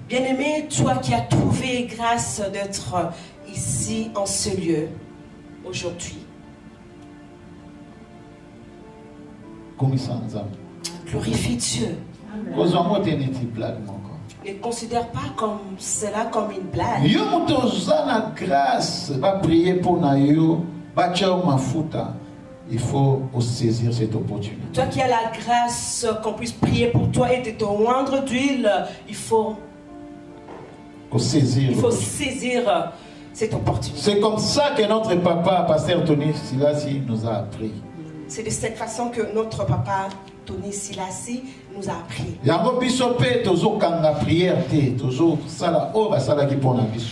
Bien-aimé, toi qui as trouvé grâce d'être ici en ce lieu aujourd'hui, glorifie Dieu. Ne considère pas comme cela comme une blague. Il faut saisir cette opportunité. Toi qui as la grâce qu'on puisse prier pour toi et de te oindre d'huile, il faut saisir cette opportunité. C'est comme ça que notre papa, Pasteur Tony Silassi, nous a appris. C'est de cette façon que notre papa Tony Silassi nous a appris.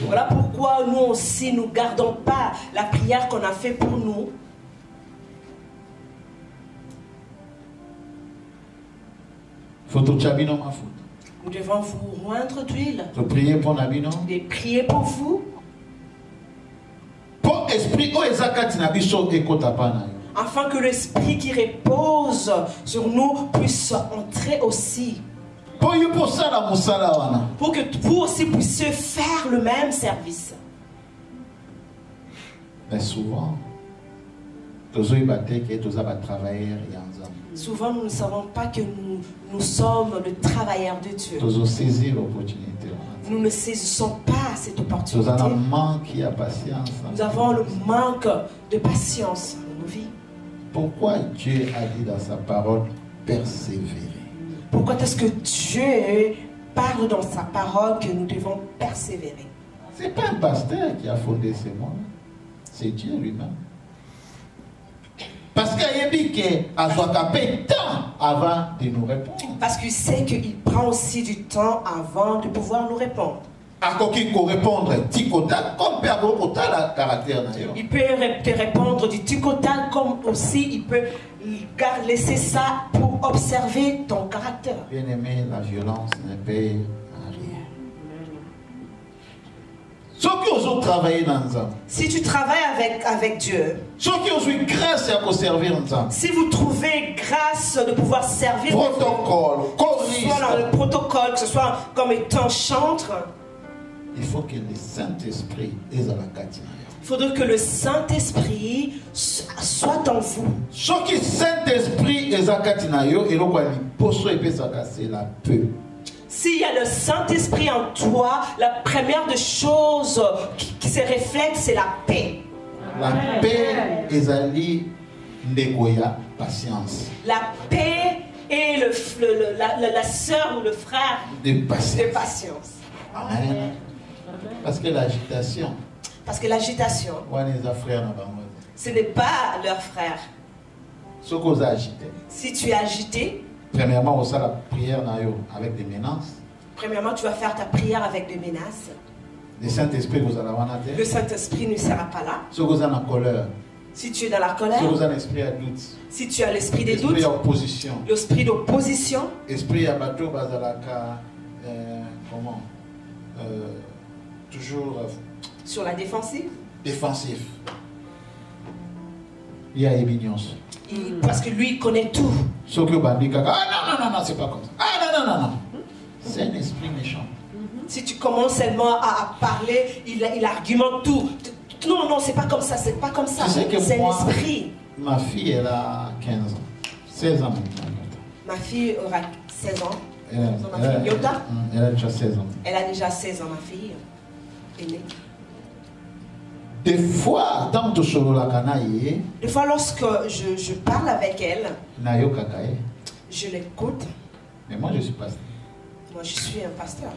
Voilà pourquoi nous aussi nous ne gardons pas la prière qu'on a fait pour nous. Nous devons vous rendre d'huile et prier pour vous. Afin que l'esprit qui repose sur nous puisse entrer aussi. Pour que vous aussi puissiez faire le même service. Mais souvent, nous ne savons pas que nous sommes le travailleur de Dieu. Nous ne saisissons pas cette opportunité. Nous avons le manque de patience dans nos vies. Pourquoi Dieu a dit dans sa parole, persévérer. Pourquoi est-ce que Dieu parle dans sa parole que nous devons persévérer? Ce n'est pas un pasteur qui a fondé ces mots, c'est Dieu lui-même. Parce qu'il a dit qu'il a fait temps avant de nous répondre. Parce qu'il sait qu'il prend aussi du temps avant de pouvoir nous répondre. Il peut répondre comme la caractère. Il peut te répondre du ticotal comme aussi il peut laisser ça pour observer ton caractère. Bien aimé, la violence ne paye rien. Ceux qui osent travailler dans ça. Si tu travailles avec Dieu, ceux qui osent grâce à servir dans ça. Si vous trouvez grâce de pouvoir servir protocole, soit dans le protocole, que ce soit comme étant chantre, il faut que le Saint-Esprit est à la catine. Il faudrait que le Saint-Esprit soit en vous. Ce qui Saint-Esprit est à la catine, c'est la paix. S'il y a le Saint-Esprit en toi, la première des choses qui se reflète, c'est la paix. La paix est alliée à patience. La paix est la sœur ou le frère de patience. Amen. Parce que l'agitation, ce n'est pas leur frère. Si tu es agité, premièrement, on fait la prière avec des menaces. Premièrement, tu vas faire ta prière avec des menaces. Le Saint-Esprit ne sera pas là. Si tu es dans la colère, si tu as l'esprit des doutes, l'esprit d'opposition, toujours sur la défensive. Défensif. Il y a éminence. Parce que lui il connaît tout. Ah non, c'est pas comme ça. Ah non. C'est un esprit méchant. Si tu commences seulement à parler, il argumente tout. Non, c'est pas comme ça, c'est pas comme ça. C'est l'esprit. Ma fille, elle a 15 ans. 16 ans maintenant. Ma fille aura 16 ans. Elle a déjà 16 ans. Elle a déjà 16 ans, ma fille. Aînée. Des fois, lorsque je parle avec elle, je l'écoute. Mais moi, je suis pasteur. Moi, je suis un pasteur.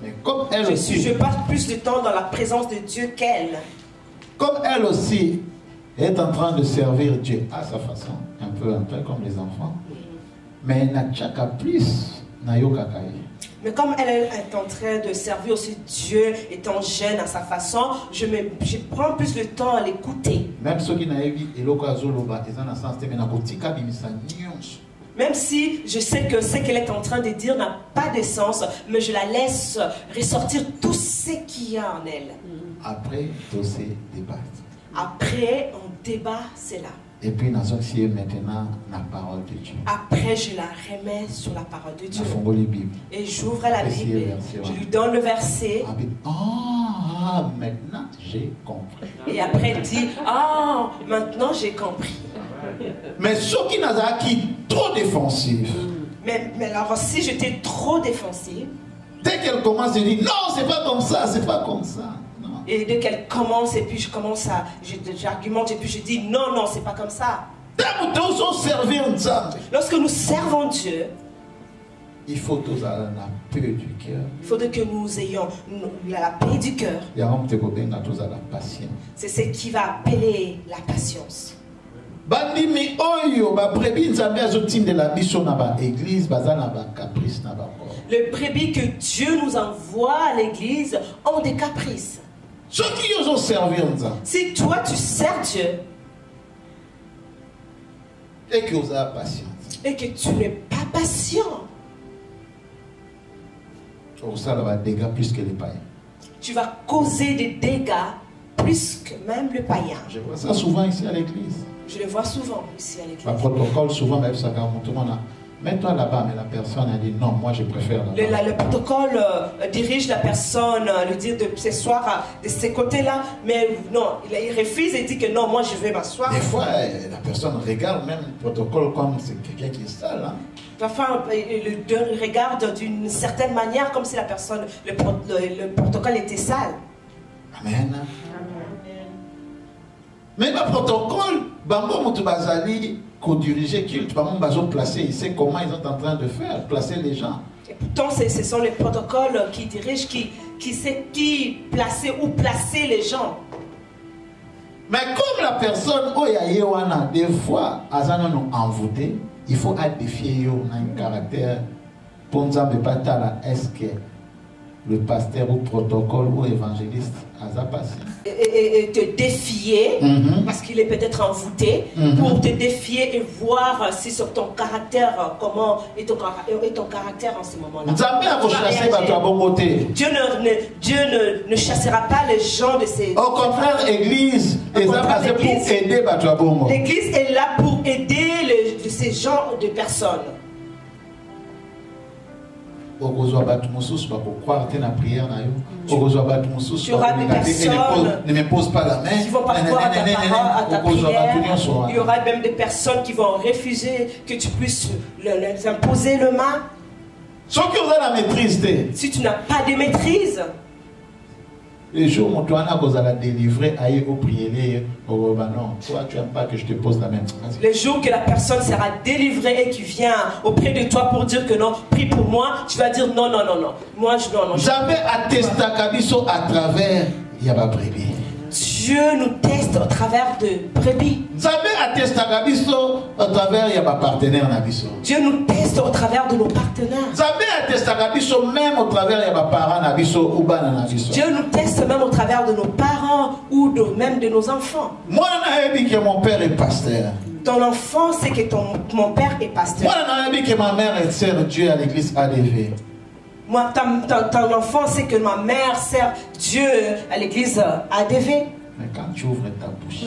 Mais comme elle aussi, je passe plus de temps dans la présence de Dieu qu'elle. Comme elle aussi est en train de servir Dieu à sa façon, un peu comme les enfants, mais elle n'a plus. Mais comme elle est en train de servir aussi Dieu, étant jeune à sa façon, je prends plus le temps à l'écouter. Même si je sais que ce qu'elle est en train de dire n'a pas de sens, mais je la laisse ressortir tout ce qu'il y a en elle. Après, on débat cela. Et puis, maintenant la parole de Dieu. Après, je la remets sur la parole de Dieu. Et j'ouvre la Bible. Je lui donne le verset. Maintenant j'ai compris. Et après, elle dit, maintenant j'ai compris. Mais ceux qui n'ont pas trop défensif. Mais alors, si j'étais trop défensif. Dès qu'elle commence à dire, non, c'est pas comme ça, c'est pas comme ça. Et dès qu'elle commence, et puis j'argumente, et puis je dis non, c'est pas comme ça. Lorsque nous servons Dieu, il faut tous la paix du cœur. Il faudrait que nous ayons la paix du cœur. C'est ce qui va appeler la patience. Les brebis que Dieu nous envoie à l'église ont des caprices. Ceux qui osent servir ça. Si toi tu sers Dieu et que vous avez patience et que tu n'es pas patient, ça va dégâts plus que les païens. Tu vas causer des dégâts plus que même le païen. Je vois ça souvent ici à l'église. Je le vois souvent ici à l'église. Le protocole souvent même ça quand tout le monde a mets-toi là-bas, mais la personne a dit non, moi je préfère là-bas. Le protocole dirige la personne, lui dire de s'asseoir de ces côtés-là, mais non, il refuse et dit que non, moi je vais m'asseoir. Des fois, la personne regarde même le protocole comme c'est quelqu'un qui est sale. Hein? Parfois, il regarde d'une certaine manière comme si la personne, le protocole était sale. Amen. Mais le protocole, bango mutu bazali ko diriger culte, bango bazo placer, il sait comment ils sont en train de faire, placer les gens. Et pourtant, ce sont les protocoles qui dirigent, qui sait qui placer, où placer les gens. Mais comme la personne, des fois, nous envoûté, il faut défier un caractère. Pour nous, est-ce que le pasteur ou protocole ou évangéliste a passé? Et te défier, parce qu'il est peut-être envoûté, pour te défier et voir si sur ton caractère, comment est ton caractère en ce moment-là. Dieu ne chassera pas les gens de ces... Au contraire, l'église est là pour aider. L'église est là pour aider ces gens de personnes. Tu auras des personnes ne me pose pas la main qui vont pas croire à ta prière. Il y aura même des personnes qui vont refuser que tu puisses leur imposer le main. Si tu n'as pas de maîtrise, les jours où tu as délivré à au prier, non, toi tu n'aimes pas que je te pose la main. Les jours que la personne sera délivrée et qui vient auprès de toi pour dire que non, prie pour moi, tu vas dire non, non, non, non. Moi, non. J'avais attesté à travers Yaba Brebis. Dieu nous teste au travers de brebis. J'avais attesté à travers Yaba partenaire Nabiso. Dieu nous teste au travers de nos partenaires. J'avais attesté même au travers Yaba parents Nabiso ou Bana Nabiso. Dieu nous teste même au travers de nos parents ou même de nos enfants. Moi, je sais que mon père est pasteur. Ton enfant sait que mon père est pasteur. Moi, je sais que ma mère est sœur Dieu à l'église ADV. Moi, ton enfant sait que ma mère sert Dieu à l'église ADV. Mais quand tu ouvres ta bouche,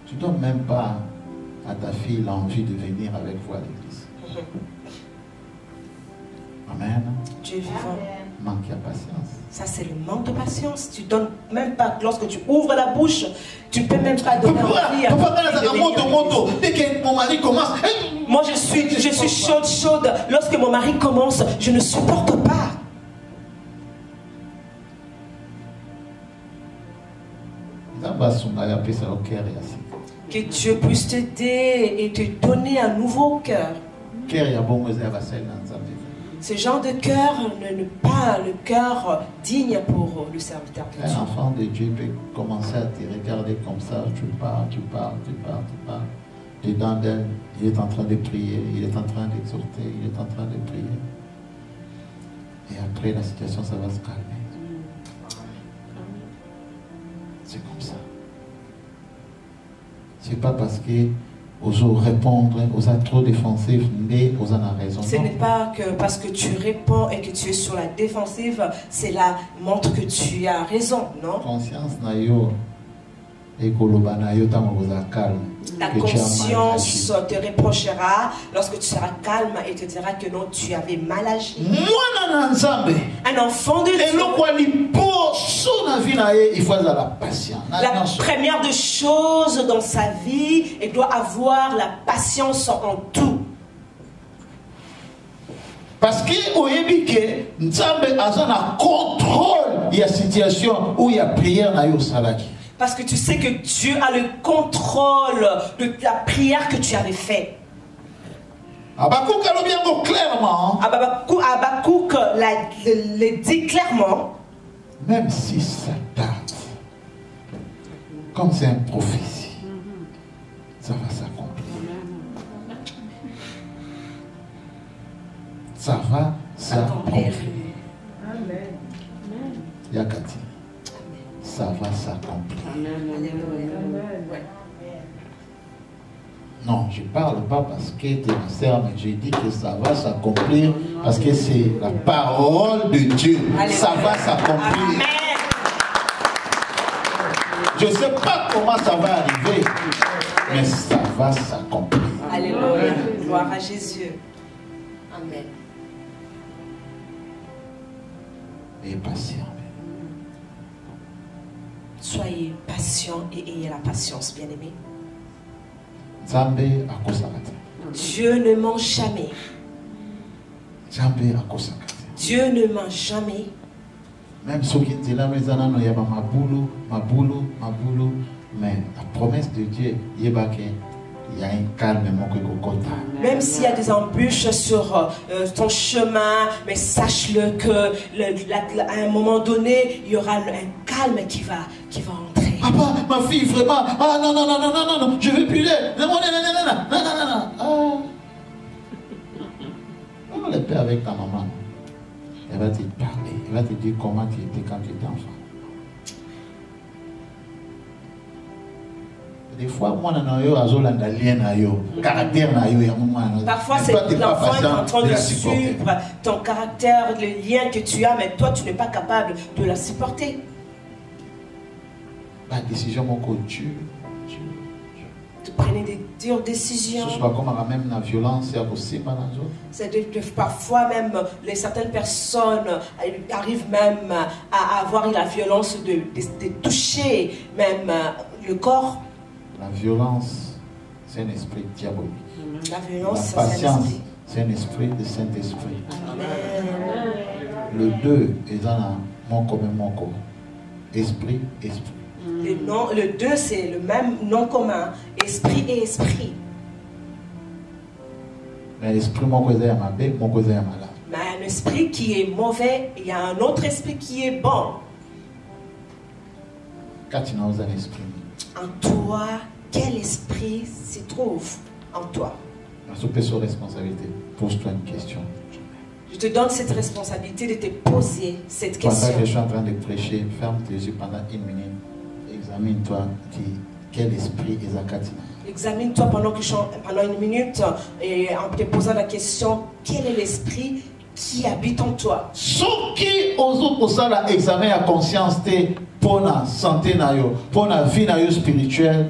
tu ne donnes même pas à ta fille l'envie de venir avec vous à l'église. Amen. Dieu vivant. Manque de patience. Ça, c'est le manque de patience. Tu ne donnes même pas, lorsque tu ouvres la bouche, tu ne peux même pas donner envie à dès que mon mari commence. Moi, je suis chaude. Lorsque mon mari commence, je ne supporte pas. Que Dieu puisse t'aider et te donner un nouveau cœur. Ce genre de cœur n'est pas le cœur digne pour le serviteur de Dieu. Un enfant de Dieu peut commencer à te regarder comme ça. Tu parles. Dedans d'elle, il est en train de prier, il est en train d'exhorter, il est en train de prier. Et après, la situation, ça va se calmer. C'est comme ça. C'est pas parce que osons répondre, osons trop défensif, mais osons la raison. Ce n'est pas que parce que tu réponds et que tu es sur la défensive, cela montre que tu as raison, non? Conscience nayo et kolobana yo calme. La conscience te reprochera lorsque tu seras calme et te dira que non, tu avais mal agi. Un enfant de Dieu. Il faut la patience. La première des choses dans sa vie, il doit avoir la patience en tout. Parce que au Nzambe a contrôle de la situation où il y a prière na yo salaki. Parce que tu sais que Dieu a le contrôle de la prière que tu avais faite. Habakkuk a bien clairement. Habakkuk le dit clairement. Même si ça tarde, comme c'est une prophétie, ça va s'accomplir. Ça va s'accomplir. Amen. Yakati. Ça va s'accomplir. Non, je ne parle pas parce que tu es ma sœur, mais je dis que ça va s'accomplir parce que c'est la parole de Dieu. Ça va s'accomplir. Je ne sais pas comment ça va arriver, mais ça va s'accomplir. Alléluia. Gloire à Jésus. Amen. Et patient. Soyez patient et ayez la patience, bien-aimés. Dieu ne ment jamais. Dieu ne ment jamais. Même ceux qui disent là, mais la promesse de Dieu, il y a un calme. Même s'il y a des embûches sur ton chemin, mais sache-le que à un moment donné, il y aura un calme qui va entrer. Papa, ma fille, vraiment, ah non, je ne veux plus l'aide. Non. On le fait avec ta maman. Elle va te parler, elle va te dire comment tu étais quand tu étais enfant. Des fois, moi, parfois, c'est l'enfant qui est en train de suivre ton caractère, le lien que tu as, mais toi, tu n'es pas capable de la supporter. La décision, mon coach, tu prenais des dures décisions. Même la violence, parfois même, certaines personnes arrivent même à avoir la violence de toucher même le corps. La violence, c'est un esprit diabolique. La violence, la patience, c'est un esprit de Saint-Esprit. Le 2 est dans mon commun, mon corps. Esprit. Le 2, c'est le même nom commun. Esprit et esprit. Mais l'esprit, mon cousin est mauvais, mon cousin est malade. Mais un esprit qui est mauvais, il y a un autre esprit qui est bon. Quand tu as un esprit. En toi, quel esprit se trouve en toi? Sur responsabilité, pose-toi une question. Je te donne cette responsabilité de te poser cette question. Pendant que je suis en train de prêcher, ferme tes yeux pendant 1 minute. Examine-toi quel esprit est Zakatina. Examine-toi pendant 1 minute et en te posant la question, quel est l'esprit qui habite en toi? Ceux qui osent pour ça l'examen à conscience pour la santé, pour la vie spirituelle,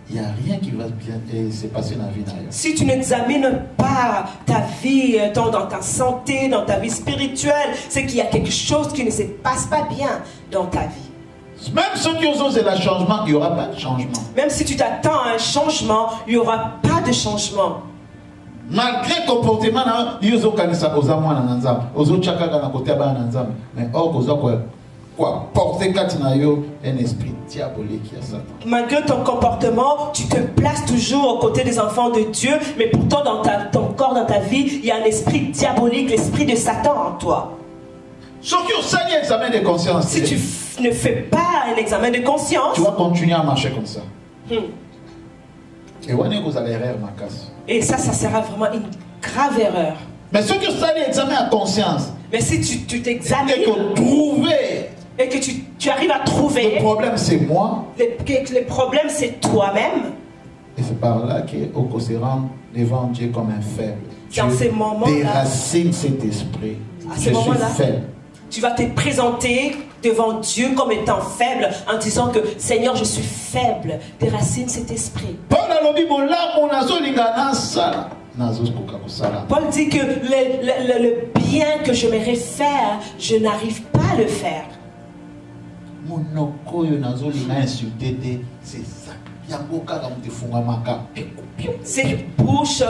il n'y a rien qui va bien se passer dans la vie. Si tu n'examines pas ta vie, dans ta santé, dans ta vie spirituelle, c'est qu'il y a quelque chose qui ne se passe pas bien dans ta vie. Même ceux qui osent le changement, il n'y aura pas de changement. Même si tu t'attends à un changement, il n'y aura pas de changement. Malgré le comportement, il y a mais porter un esprit diabolique qui a Satan. Malgré ton comportement, tu te places toujours aux côtés des enfants de Dieu, mais pourtant dans ton corps, dans ta vie, il y a un esprit diabolique, l'esprit de Satan en toi. Si tu ne fais pas un examen de conscience, tu vas continuer à marcher comme ça. Et ça sera vraiment une grave erreur. Mais si tu fais l'examen à conscience, mais si tu t'examines et que tu arrives à trouver, le problème c'est moi, le problème c'est toi-même, et c'est par là qu'on se rend devant Dieu comme un faible. Dans ces moments-là, déracine cet esprit. À ce moment-là, tu vas te présenter devant Dieu comme étant faible en disant que Seigneur, je suis faible. Déracine cet esprit. Paul dit que le bien que j'aimerais faire, je n'arrive pas à le faire. Cette bouche,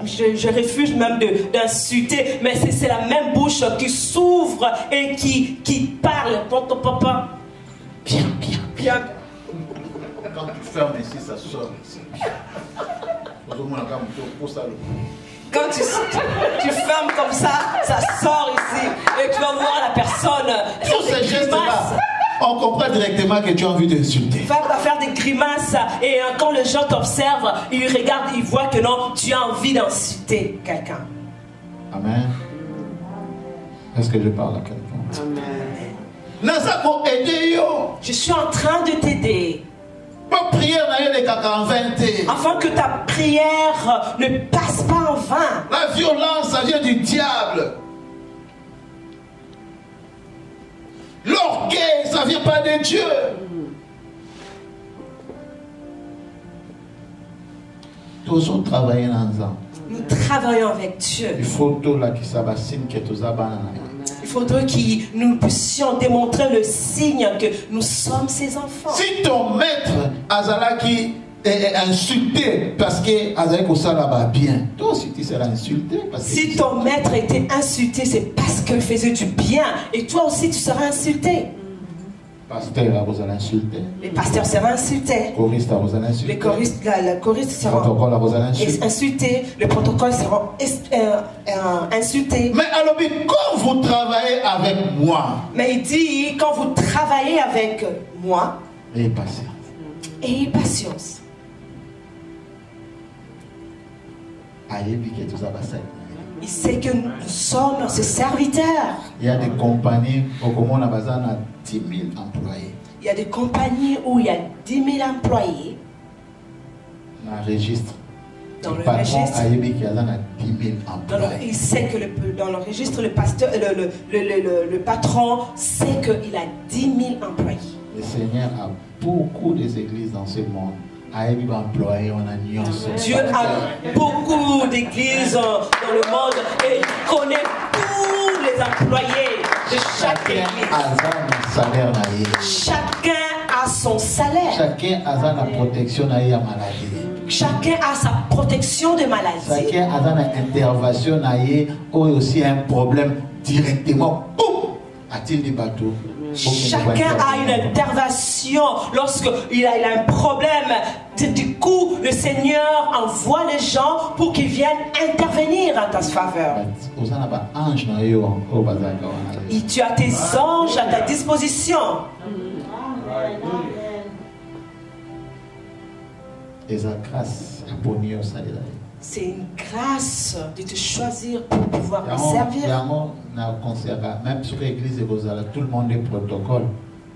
je refuse même d'insulter, mais c'est la même bouche qui s'ouvre et qui parle. Papa, bien. Quand tu fermes ici, ça sort ici. Quand tu fermes comme ça sort ici. Et tu vas voir la personne. Tous ces gestes-là, on comprend directement que tu as envie d'insulter. Tu vas faire des grimaces et quand les gens t'observent, ils regardent, ils voient que non, tu as envie d'insulter quelqu'un. Amen. Est-ce que je parle à quelqu'un? Amen. Je suis en train de t'aider. Afin que ta prière ne passe pas en vain. La violence, ça vient du diable. L'orgueil, ça vient pas de Dieu. Nous travaillons ensemble. Nous travaillons avec Dieu. Il faudrait que nous puissions démontrer le signe que nous sommes ses enfants. Si ton maître Azalaki insulté parce que Azaïko Salaba bien. Toi aussi tu seras insulté parce que si ton maître était insulté, c'est parce qu'il faisait du bien. Et toi aussi, tu seras insulté. Pasteur vous allez insulter. Les pasteurs seront insultés. Choriste vous allez insulter. Les choristes, la choriste seront Protocole vous allez insulter. insultés. Le protocole seront insultés. Mais alors, quand vous travaillez avec moi, Mais il dit, quand vous travaillez avec moi, ayez patience. ayez patience. Il sait que nous sommes ses serviteurs. Il y a des compagnies au Comon à 10 000 employés. Il y a des compagnies où il y a 10 000 employés. Dans le registre. Dans le patron registre. a 10 000 employés. Il sait que dans le registre, le patron sait qu'il a 10 000 employés. Le Seigneur a beaucoup d'églises dans ce monde. Dieu a beaucoup d'églises dans le monde et il connaît tous les employés de chaque église. Chacun a son salaire. Chacun a sa protection de maladie. Chacun a sa protection de maladie. Chacun a sa intervention ou aussi un problème directement. Boum! A-t-il des bateaux? Chacun a une intervention lorsqu'il a un problème. Du coup, le Seigneur envoie les gens pour qu'ils viennent intervenir en ta faveur. Et tu as tes anges à ta disposition. C'est une grâce de te choisir pour pouvoir me servir. Même sur l'église, tout le monde est protocole,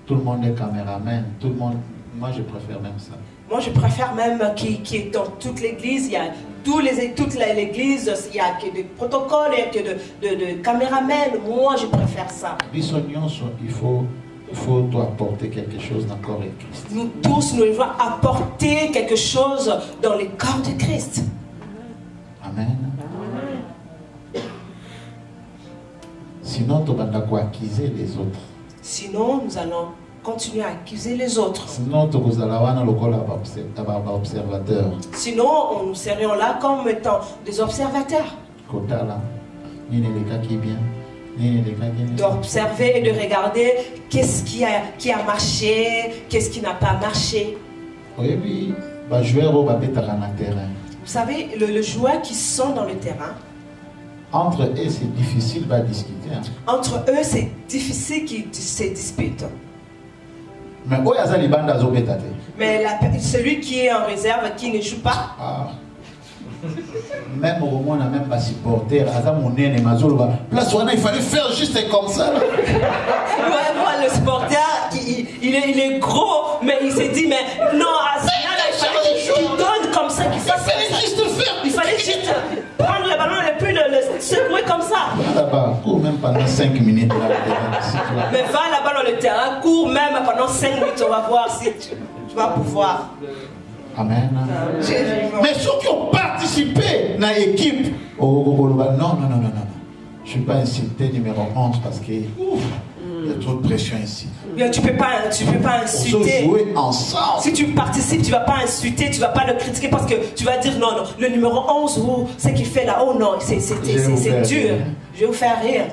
tout le monde est caméraman, tout le monde. Moi, je préfère même ça. Moi, je préfère même qui est dans toute l'église. Il y a toute l'église, il y a que des protocoles, il y a que de caméramens. Moi, je préfère ça. Il faut apporter quelque chose dans le corps de Christ. Nous tous, nous devons apporter quelque chose dans le corps de Christ. Amen. Sinon, tu vas accuser les autres. Sinon, nous allons continuer à accuser les autres. Sinon, tu vas observateur. Sinon, nous serions là comme étant des observateurs. D'observer et de regarder qu'est-ce qui a marché, qu'est-ce qui n'a pas marché. Vous savez, le joueur qui sont dans le terrain, entre eux, c'est difficile de discuter. Entre eux, c'est difficile qu'ils se disputent. Mais celui qui est en réserve, qui ne joue pas, même au moment où on n'a même pas supporter, il fallait faire juste comme ça. Le supporter, il est gros, mais il s'est dit, mais non, il fallait qu'il donne comme ça, qu'il fasse ça. Il fallait juste prendre le ballon et puis le secouer comme ça. Cours même pendant 5 minutes. Mais va là-bas dans le terrain, cours même pendant 5 minutes, on va voir si tu vas pouvoir. Amen. Mais ceux qui ont participé dans l'équipe, non. Je ne suis pas insulté numéro 11 parce que il y a trop de pression ici. Bien, tu peux pas insulter. On peut jouer ensemble. Si tu participes, tu ne vas pas insulter, tu ne vas pas le critiquer parce que tu vas dire non, le numéro 11, ce qu'il fait là, oh non, c'est dur. Je vais vous faire rire.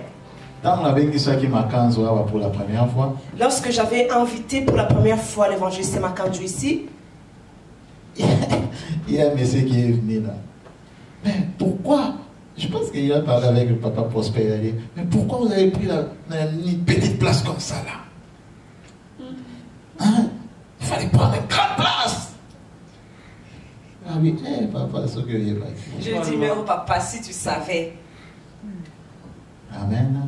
Pour la première fois, lorsque j'avais invité pour la première fois l'évangéliste Makanju ici, il y a un monsieur qui est venu là. Mais pourquoi? Je pense qu'il a parlé avec le papa Prosper. Il a dit, mais pourquoi vous avez pris une petite place comme ça là? Hein? Il fallait prendre une grande place. Ah oui, papa, c'est ce que j'ai pas dit. Je dis, mais oh papa, si tu savais. Amen.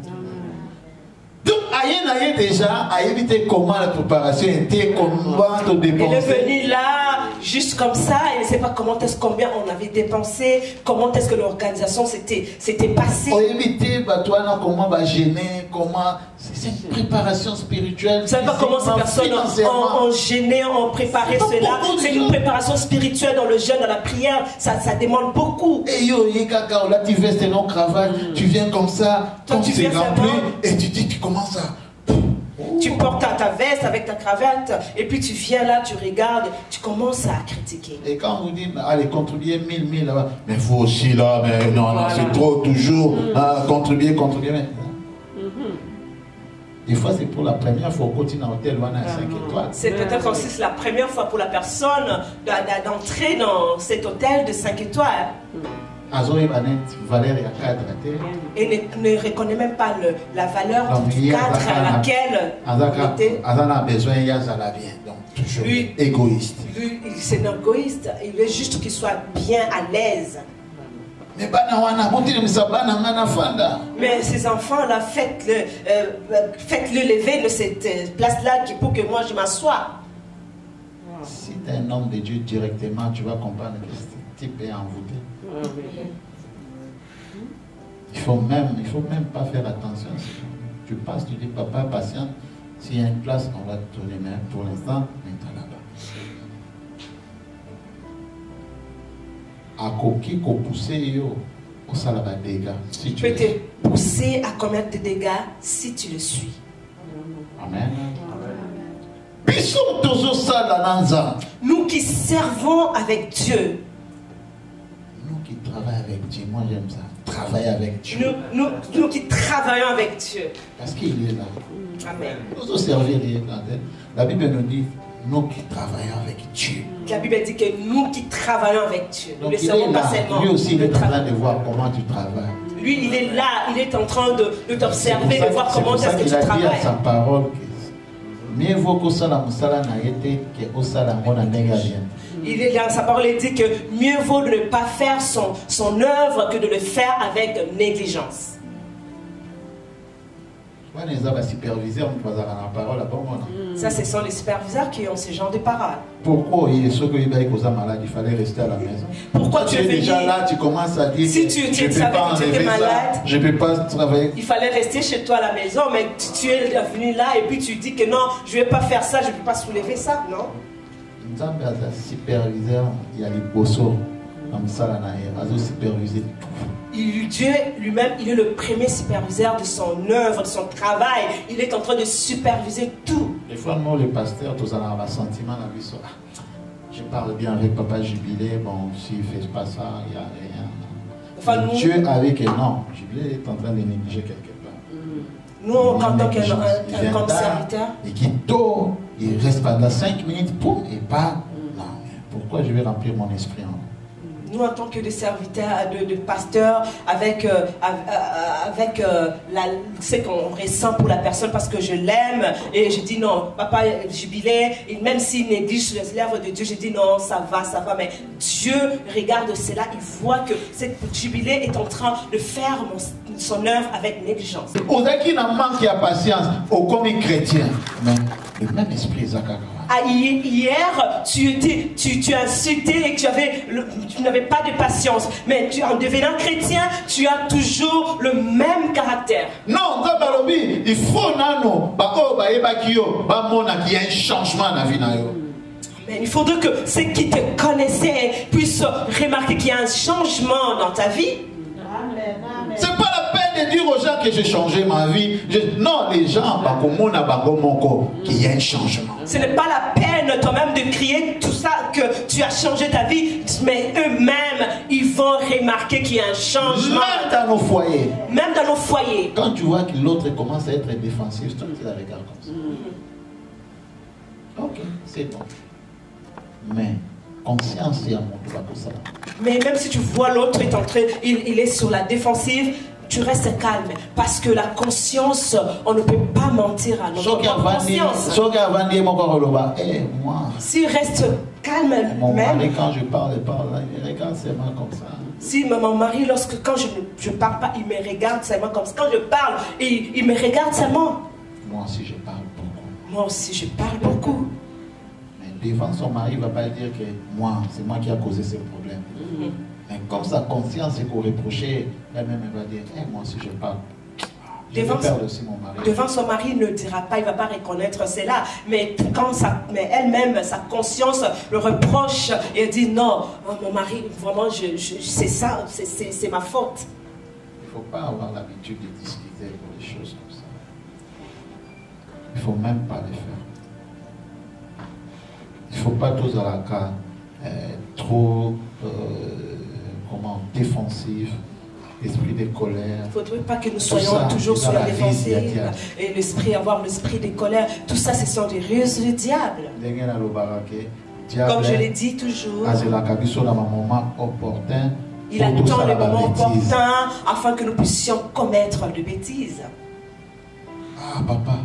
Donc, Aïe déjà a évité comment la préparation était, comment on dépensait. Il est venu là, juste comme ça, il ne sait pas combien on avait dépensé, comment est-ce que l'organisation s'était passée. On évité comment va gêner, comment. C'est une préparation spirituelle. Vous ne savez pas comment ces personnes ont gêné, ont préparé cela. C'est une préparation spirituelle dans le jeûne, dans la prière. Ça demande beaucoup. Et là tu vestes non cravate, tu viens comme ça, toi, tu t'es rempli et tu dis, tu commences à. Tu portes ta veste avec ta cravate et puis tu viens là, tu regardes, tu commences à critiquer. Et quand on vous dit, allez, contribuez 1000 là-bas, mais vous aussi là, mais non, non, c'est trop, toujours, contribuer. Mais, des fois, c'est pour la première fois qu'on continue à hôtel ou à 5 étoiles. C'est peut-être aussi la première fois pour la personne d'entrer dans cet hôtel de 5 étoiles. Et ne reconnaît même pas la valeur du cadre à laquelle il était. Donc, toujours égoïste. Lui, c'est un égoïste. Il veut juste qu'il soit bien à l'aise. Mais ces enfants-là, faites-le lever de cette place-là pour que moi je m'assoie. Si tu es un homme de Dieu directement, tu vas comprendre que ce type est envoûté. Il faut même pas faire attention. Tu passes, tu dis, papa, patiente. S'il y a une place, on va te donner. Mais pour l'instant, maintenant là-bas. À coquille, qu'on pousse, au salaba dégâts. Si tu peux te pousser à commettre des dégâts si tu le suis. Amen. Nous qui servons avec Dieu. Nous qui travaillons avec Dieu. Moi j'aime ça. Travailler avec Dieu. Nous qui travaillons avec Dieu. Parce qu'il est là. Amen. Nous servir la Bible nous dit nous qui travaillons avec Dieu. La Bible dit que nous qui travaillons avec Dieu. Donc il est là. Lui aussi il est en train de voir comment tu travailles. Lui il est là, il est en train de t'observer, de voir comment est-ce que tu travailles. Il a dit à sa parole que mieux vaut qu'au sala musala na yete que au sala mona négalia. Il est là, sa parole dit que mieux vaut de ne pas faire son œuvre que de le faire avec négligence. Ça, ce sont les superviseurs qui ont ce genre de paroles. Pourquoi il fallait rester à la maison? Pourquoi tu es déjà là, tu commences à dire si tu savais que tu étais malade, je ne peux pas travailler. Il fallait rester chez toi à la maison, mais tu es venu là et puis tu dis que non, je ne vais pas faire ça, je ne peux pas soulever ça, non? Superviseur, il y a les bossos, comme ça, là, il a supervisé tout. Dieu lui-même, il est le premier superviseur de son œuvre, de son travail. Il est en train de superviser tout. Des fois, moi, le pasteur, tous en a un sentiment, je parle bien avec Papa Jubilé, bon, s'il ne fait pas ça, il n'y a rien. Enfin, nous, Dieu avec non, Jubilé est en train de négliger quelque part. Nous, en tant qu'un serviteur, et qui tôt, il reste pendant 5 minutes, poum, et pas. Non, pourquoi je vais remplir mon esprit en nous, en tant que des serviteurs, de pasteurs, avec ce qu'on ressent pour la personne parce que je l'aime, et je dis non, papa Jubilé, et même s'il néglige l'œuvre de Dieu, je dis non, ça va, mais Dieu regarde cela, il voit que cette Jubilé est en train de faire son œuvre avec négligence. Aux qui n'a manqué à patience, au commis chrétien, mais le même esprit, Zakara. Hier, tu as insulté et tu n'avais pas de patience. Mais en devenant chrétien, tu as toujours le même caractère. Non, il faut qu'il y ait un changement dans la vie. Mais il faudrait que ceux qui te connaissaient puissent remarquer qu'il y a un changement dans ta vie. C'est pas la peine de dire aux gens que j'ai changé ma vie. Non, les gens, qu'il y a un changement. Ce n'est pas la peine toi-même de crier tout ça que tu as changé ta vie, mais eux-mêmes, ils vont remarquer qu'il y a un changement. Même dans nos foyers. Même dans nos foyers. Quand tu vois que l'autre commence à être défensif, toi tu la regardes comme ça. Ok, c'est bon. Mais conscience, il y a mon droit pour ça. Mais même si tu vois l'autre est en train, il est sur la défensive, tu restes calme. Parce que la conscience, on ne peut pas mentir à notre conscience. S'il reste calme, mon mari, quand je parle, il regarde seulement comme ça. Si mon mari, quand je ne parle pas, il me regarde seulement comme ça. Quand je parle, il me regarde seulement. Moi aussi, je parle beaucoup. Moi aussi, je parle beaucoup. Devant son mari, il ne va pas dire que c'est moi qui a causé ces problèmes. Mais comme sa conscience est qu'on reprochait, elle-même elle va dire, moi aussi je parle. Devant son mari, il ne dira pas, il ne va pas reconnaître cela. Mais elle-même, sa conscience le reproche et dit non, mon mari, vraiment, c'est ça, c'est ma faute. Il ne faut pas avoir l'habitude de discuter pour les choses comme ça. Il ne faut même pas les faire. Il ne faut pas tous à la cas trop défensif, esprit de colère. Il ne faudrait pas que nous soyons toujours sur la défensive et avoir l'esprit de colère. Tout ça, ce sont des ruses du diable. Comme je l'ai dit toujours, il attend le moment opportun afin que nous puissions commettre de bêtises. Ah, papa,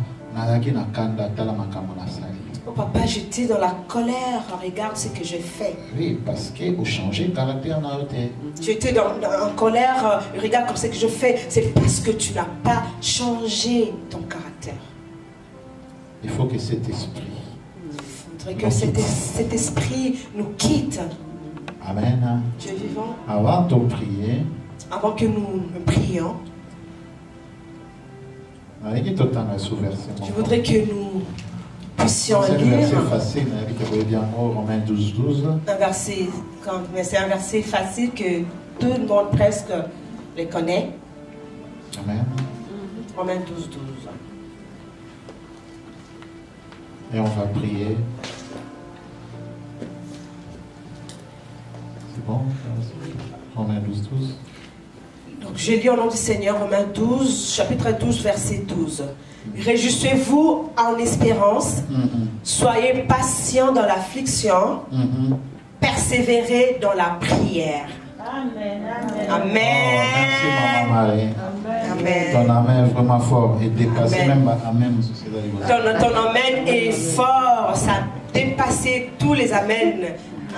oh papa, j'étais dans la colère, regarde ce que je fais. Oui, parce que vous changez de caractère. J'étais en colère, regarde ce que je fais. C'est parce que tu n'as pas changé ton caractère. Il faut que cet esprit. Il faudrait que cet esprit nous quitte. Amen. Dieu vivant. Avant de prier. Avant que nous prions. Je voudrais que nous puissions lire Romains 12, 12. un verset, mais c'est un verset facile que tout le monde presque le connaît. Amen. Romains 12, 12. Et on va prier. C'est bon? Romains 12, 12. Donc je lis au nom du Seigneur, Romains 12, chapitre 12, verset 12. Réjouissez-vous en espérance, soyez patients dans l'affliction, persévérez dans la prière. Amen. Amen. Amen. Merci, Maman Marie. Amen. Ton amen est vraiment fort et dépassé même amen. Ton amen est fort, ça a dépassé tous les amens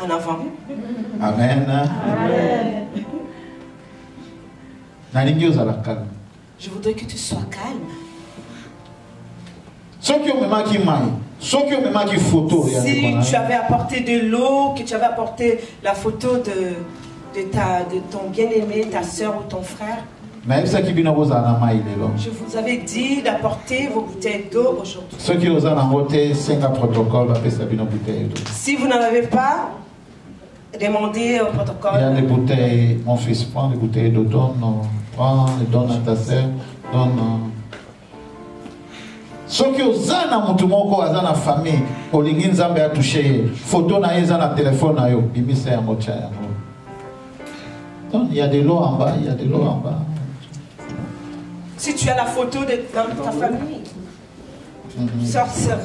en avant. Amen. Amen. Je voudrais que tu sois calme. Si tu avais apporté de l'eau, que tu avais apporté la photo de ton bien-aimé, ta soeur ou ton frère, je vous avais dit d'apporter vos bouteilles d'eau aujourd'hui. Si vous n'en avez pas, demandez au protocole. Il y a des bouteilles, mon fils prend des bouteilles d'eau, prends, donne à ta soeur, donne. Soki ozana mutu moko azana famille olingi nzambe atouché photo na yeza na téléphone na yo bimisa ya mocha ya mo. Donc il y a de l'eau en bas, il y a de l'eau en bas. Si tu as la photo de ta famille,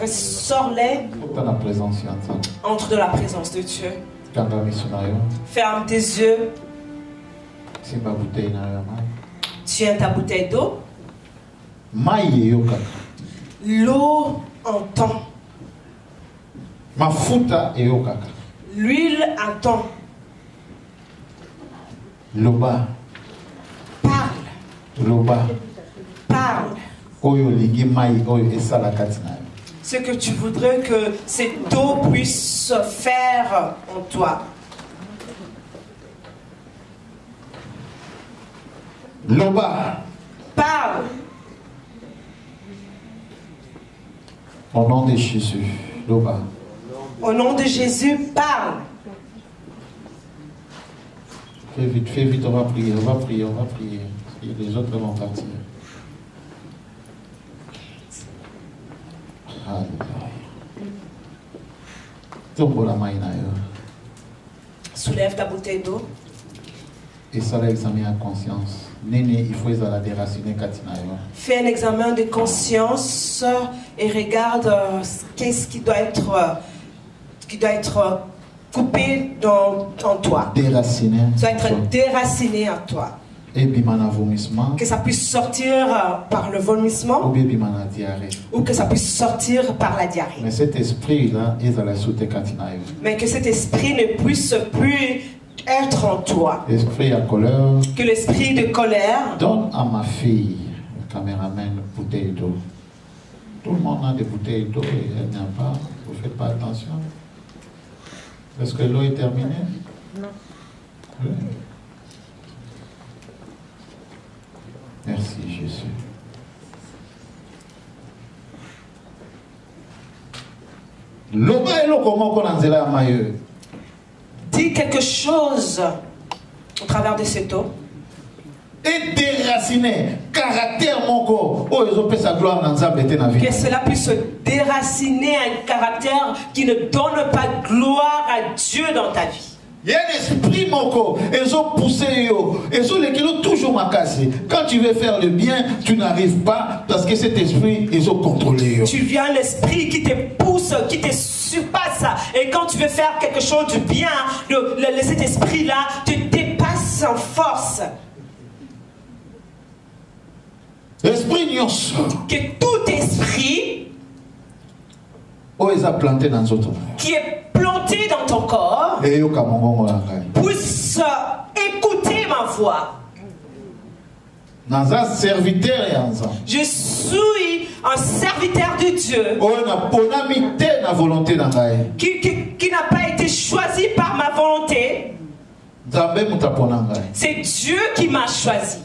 sors-les. Entre dans la présence de Dieu. Ferme tes yeux. Tiens ta bouteille d'eau. L'eau entend. L'huile entend. Loba. Parle. Loba. Parle. Ce que tu voudrais que cette eau puisse faire en toi. Loba. Parle. Au nom de Jésus. Loba. Au nom de Jésus, parle. Fais vite, on va prier, on va prier, on va prier. Et les autres vont partir. Soulève ta bouteille d'eau. Et ça l'examen à conscience. Néné, il faut la déraciner Katina. Fais un examen de conscience et regarde qu'est-ce qui doit être coupé en toi. Déraciné. Ça doit être déraciné en toi. Et bimana vomissement. Que ça puisse sortir par le vomissement. Ou bien bimana diarrhée. Ou que ça puisse sortir par la diarrhée. Mais cet esprit-là, il va la sauter Katina. Mais que cet esprit ne puisse plus être en toi. L'esprit à colère. Que l'esprit de colère. Donne à ma fille, le caméraman, une bouteille d'eau. Tout le monde a des bouteilles d'eau et elle n'y a pas. Vous ne faites pas attention. Est-ce que l'eau est terminée? Non. Oui. Merci Jésus. Loba elo comment qu'on a nzela maillot. Dis quelque chose au travers de cette eau. et déraciner caractère mon corps. Oh, ils ont fait sa gloire dans sa vie. Que cela puisse déraciner un caractère qui ne donne pas gloire à Dieu dans ta vie. Il y a un esprit mon corps. Ils ont poussé ils ont les kilos toujours m'a cassé. Quand tu veux faire le bien, tu n'arrives pas parce que cet esprit, ils ont contrôlé. Tu viens l'esprit qui te pousse, qui te surpasse. Et quand tu veux faire quelque chose de bien, cet esprit-là te dépasse en force. L'esprit nyonso. Que tout esprit qui est planté dans ton corps puisse écouter ma voix. Je suis un serviteur de Dieu qui n'a pas été choisi par ma volonté. C'est Dieu qui m'a choisi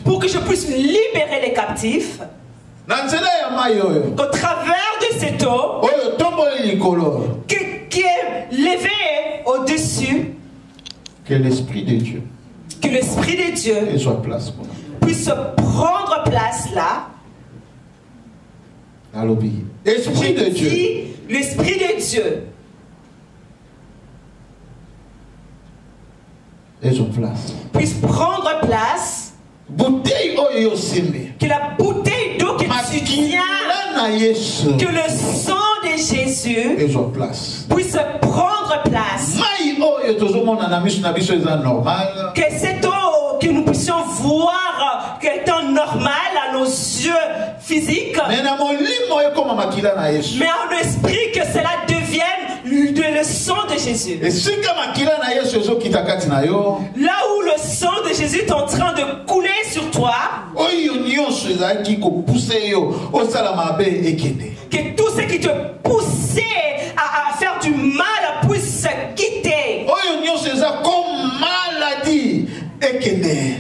pour que je puisse libérer les captifs. Au travers de cette eau qui est levée au-dessus, que l'Esprit de Dieu puisse prendre place là. L'Esprit de Dieu. L'Esprit de Dieu. Puisse prendre place. Que la bouteille d'eau que tu tiens, que le sang de Jésus puisse prendre place. Que cette eau que nous puissions voir étant normale à nos yeux physiques, mais en esprit que cela devienne le sang de Jésus. Là où le sang de Jésus est en train de couler sur toi, que tout ce qui te poussait à faire du mal puisse quitter.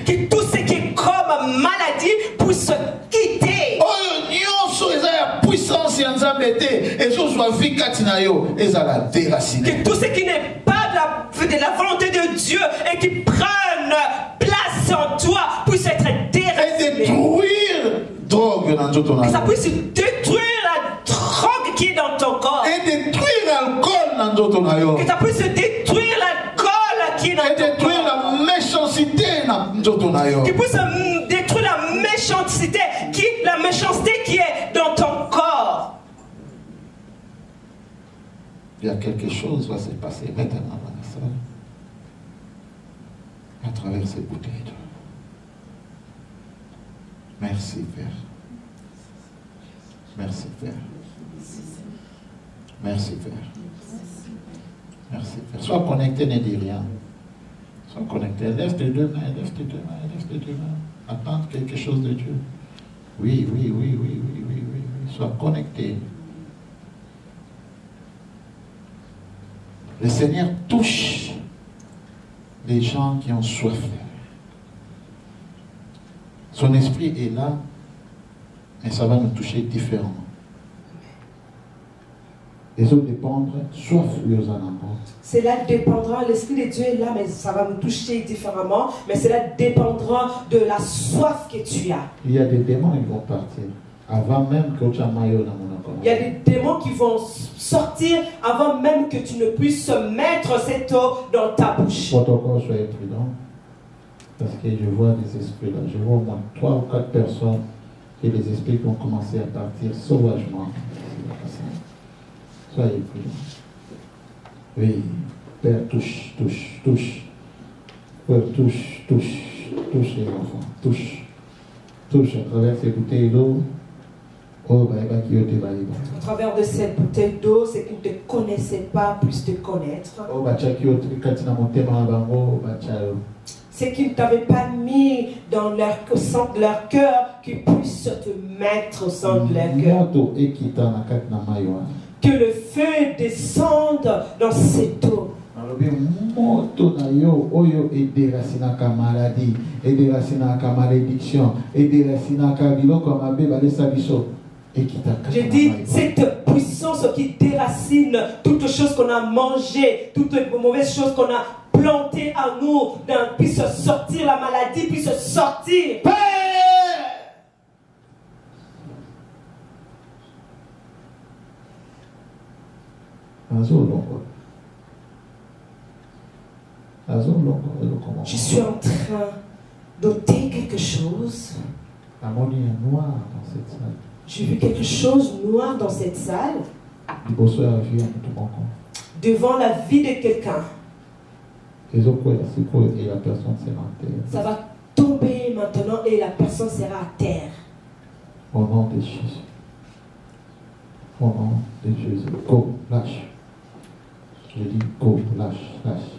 Que tout ce qui est comme maladie puisse quitter. Que tout ce qui n'est pas de la volonté de Dieu et qui prenne place en toi puisse être déraciné. Que ça puisse détruire la drogue qui est dans ton corps. Et détruire l'alcool. Que ça puisse détruire l'alcool qui est dans ton corps. La méchanceté qui puisse détruire la méchanceté qui est dans ton corps. Il y a quelque chose qui va se passer maintenant dans la salle à travers ces bouteilles d'eau. Merci Père. Merci Père. Merci Père. Merci Père. Sois connecté, ne dis rien. Sois connecté. Lève tes deux mains, lève tes deux mains, lève tes deux mains. Attends quelque chose de Dieu. Oui. Sois connecté. Le Seigneur touche les gens qui ont soif. Son esprit est là, mais ça va nous toucher différemment. Les autres dépendent, soif lui aux alentours. Cela dépendra, l'Esprit de Dieu est là, mais ça va nous toucher différemment, mais cela dépendra de la soif que tu as. Il y a des démons qui vont partir, avant même que tu aies maillot dans mon accord. Il y a des démons qui vont sortir avant même que tu ne puisses mettre cette eau dans ta bouche. Protocole, soyez prudent, parce que je vois des esprits là. Je vois au moins 3 ou 4 personnes et les esprits vont commencer à partir sauvagement. Soyez prudents. Oui, Père, touche. Père, touche les enfants. Touche à travers ces bouteilles d'eau. À travers de cette bouteille d'eau, ceux qui ne te connaissaient pas puissent te connaître. Ceux qui ne t'avaient pas mis dans au centre de leur cœur, qu'ils puissent te mettre au centre de leur cœur. Que le feu descende dans cette eau. Je dis, cette puissance qui déracine toutes les choses qu'on a mangées, toutes les mauvaises choses qu'on a planté en nous puisse sortir, la maladie puisse sortir. Père, je suis en train d'ôter quelque chose. J'ai vu quelque chose noir dans cette salle. Devant la vie de quelqu'un. Ça va tomber maintenant et la personne sera à terre. Au nom de Jésus. Au nom de Jésus. Go, lâche. Je dis go, lâche, lâche.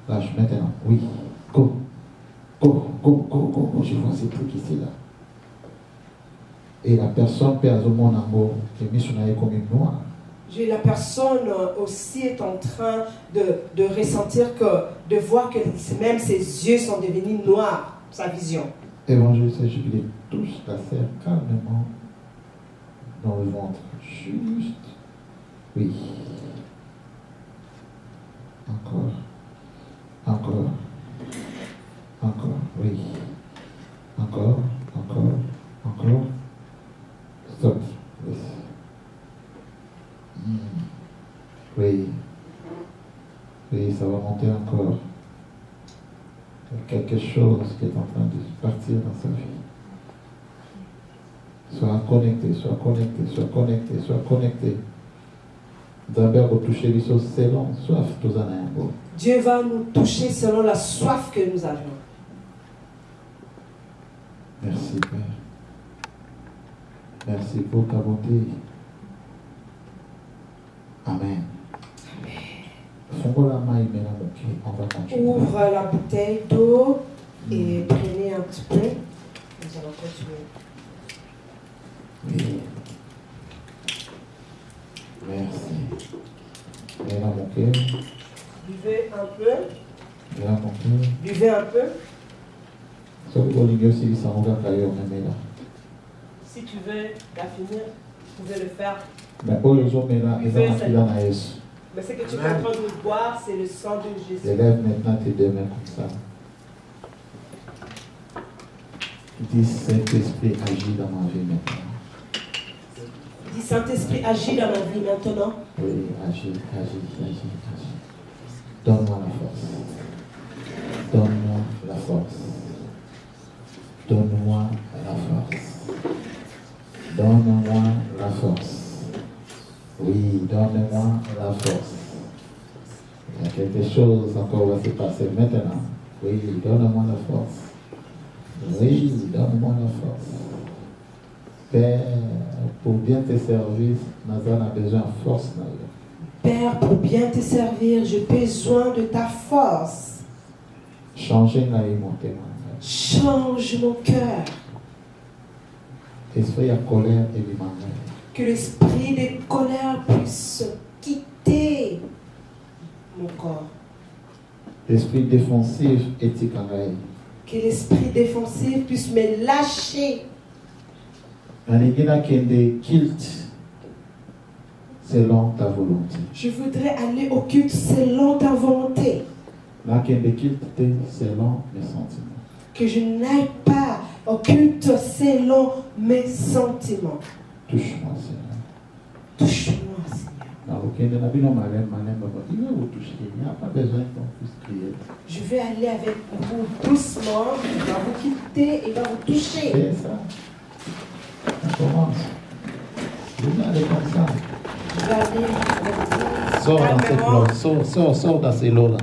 Lâche maintenant. Oui. Go. Go, go, go, go, go. Je vois ces trucs ici là. Et la personne perd au monde en mot. Et mis sur comme une noire. La personne aussi est en train de ressentir de voir que même ses yeux sont devenus noirs, sa vision. Évangéliste, je lui touche la serre calmement dans le ventre. Juste. Oui. Encore. Encore. Encore. Oui. Encore. Encore. Encore. Stop. Yes. Oui. Oui, ça va monter encore. Il y a quelque chose qui est en train de partir dans sa vie. Sois connecté, sois connecté, sois connecté, sois connecté. Dieu va nous toucher selon la soif que nous avons. Merci Père. Merci pour ta bonté. Amen. On va continuer. Ouvre la bouteille d'eau et prenez un petit peu. Nous allons continuer. Oui. Merci. Viens là mon cœur. Buvez un peu. Viens là mon cœur. Buvez un peu. Si tu veux la finir, tu pouvais le faire. Mais ce que tu es en train de boire, c'est le sang de Jésus. Élève maintenant tes deux mains comme ça. Dis Saint-Esprit, agis dans ma vie maintenant. Dis Saint-Esprit, agis dans ma vie maintenant. Oui, agis. Donne-moi la force. Donne-moi la force. Donne-moi la force. Donne-moi la force. Oui, donne-moi la force. Il y a quelque chose encore va se passer maintenant. Oui, donne-moi la force. Oui, donne-moi la force. Père, pour bien te servir, Nazan a besoin de force. Père, pour bien te servir, j'ai besoin de ta force. Changer la monter. Change mon cœur. Esprit de colère et de manière. Que l'esprit de colère puisse quitter mon corps. L'esprit défensif et ticaray. Que l'esprit défensif puisse me lâcher. Selon ta volonté. Je voudrais aller au culte selon ta volonté. Selon mes sentiments. Que je n'aille pas au culte selon mes sentiments. Touche-moi, Seigneur. Touche-moi, Seigneur. Il n'y a pas besoin qu'on puisse crier. Je vais aller avec vous doucement. Il va vous quitter et va vous toucher. C'est ça. On commence. Vous allez comme ça. Je vais aller avec vous. Sors dans cette eau. Sors dans cette eau là.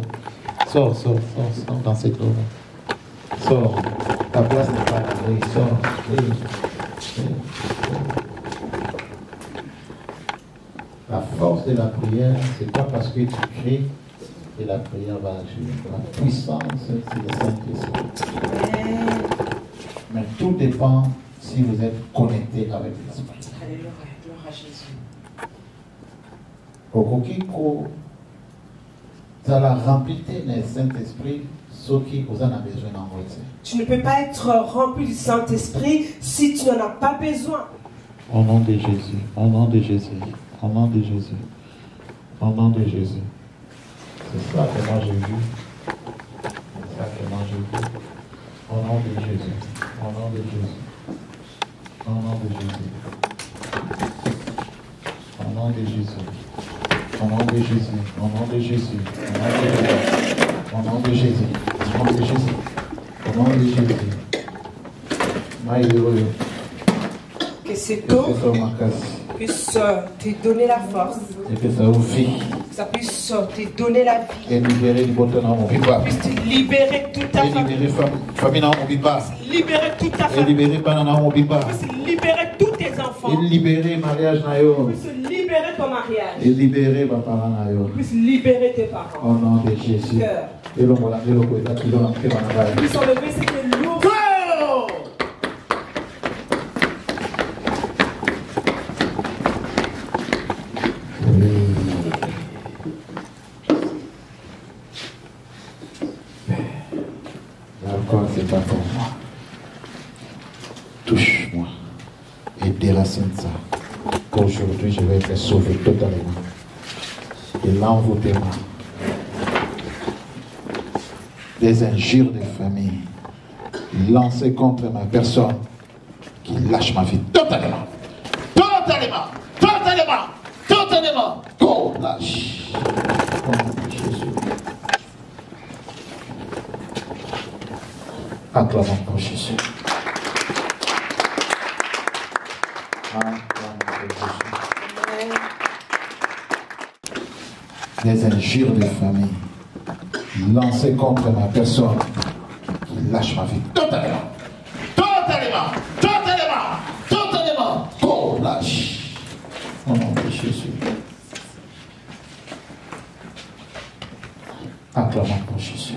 Sors dans cette eau là. Sors. Ta place n'est pas là. Oui, sors. Oui. La force de la prière, c'est pas parce que tu cries que la prière va agir. La puissance, c'est le Saint-Esprit. Mais tout dépend si vous êtes connecté avec l'Esprit. Alléluia, gloire à Jésus. Au ça la rempli le Saint-Esprit, ceux qui vous en ont besoin d'envoyer. Tu ne peux pas être rempli du Saint-Esprit si tu n'en as pas besoin. Au nom de Jésus, au nom de Jésus, au nom de Jésus, au nom de Jésus. C'est ça que moi j'ai vu. C'est ça que moi j'ai vu. Au nom de Jésus. Au nom de Jésus. Au nom de Jésus. Au nom de Jésus. Au nom de Jésus. Au nom de Jésus. Au nom de Jésus. Au nom de Jésus. Au nom de Jésus. Maïdoro. Que cette eau puisse te donner la force. Et que ça ouvre. Que ça puisse te donner la vie. Et libérer du bon temps, mon biba. Puisse te libérer toute ta Et libérer famille dans mon biba. Libérer toute ta Et famille. libérer pas dans mon biba. Puisse libérer tous tes enfants. Et libérer mariage nayo. Puisse libérer ton mariage. Et libérer ma parent nayo. Puisse libérer tes parents. Au nom de Jésus. Cœur. Et le mola de l'eau est qui donne après ma nabaye. Puisse enlever cette lourde. Encore, c'est pas pour moi. Touche-moi et déracine ça. Qu'aujourd'hui, je vais être sauvé totalement. Et l'envoûtement des injures de famille lancées contre ma personne qui lâche ma vie totalement. Totalement. Totalement. Totalement. Oh, lâche. Au nom de Jésus. Acclamons pour Jésus. Acclamons pour Jésus. Des injures de famille lancées contre ma personne qui lâche ma vie totalement. Totalement. Totalement. Totalement. Oh, lâche. Au nom de Jésus. Acclamons pour Jésus.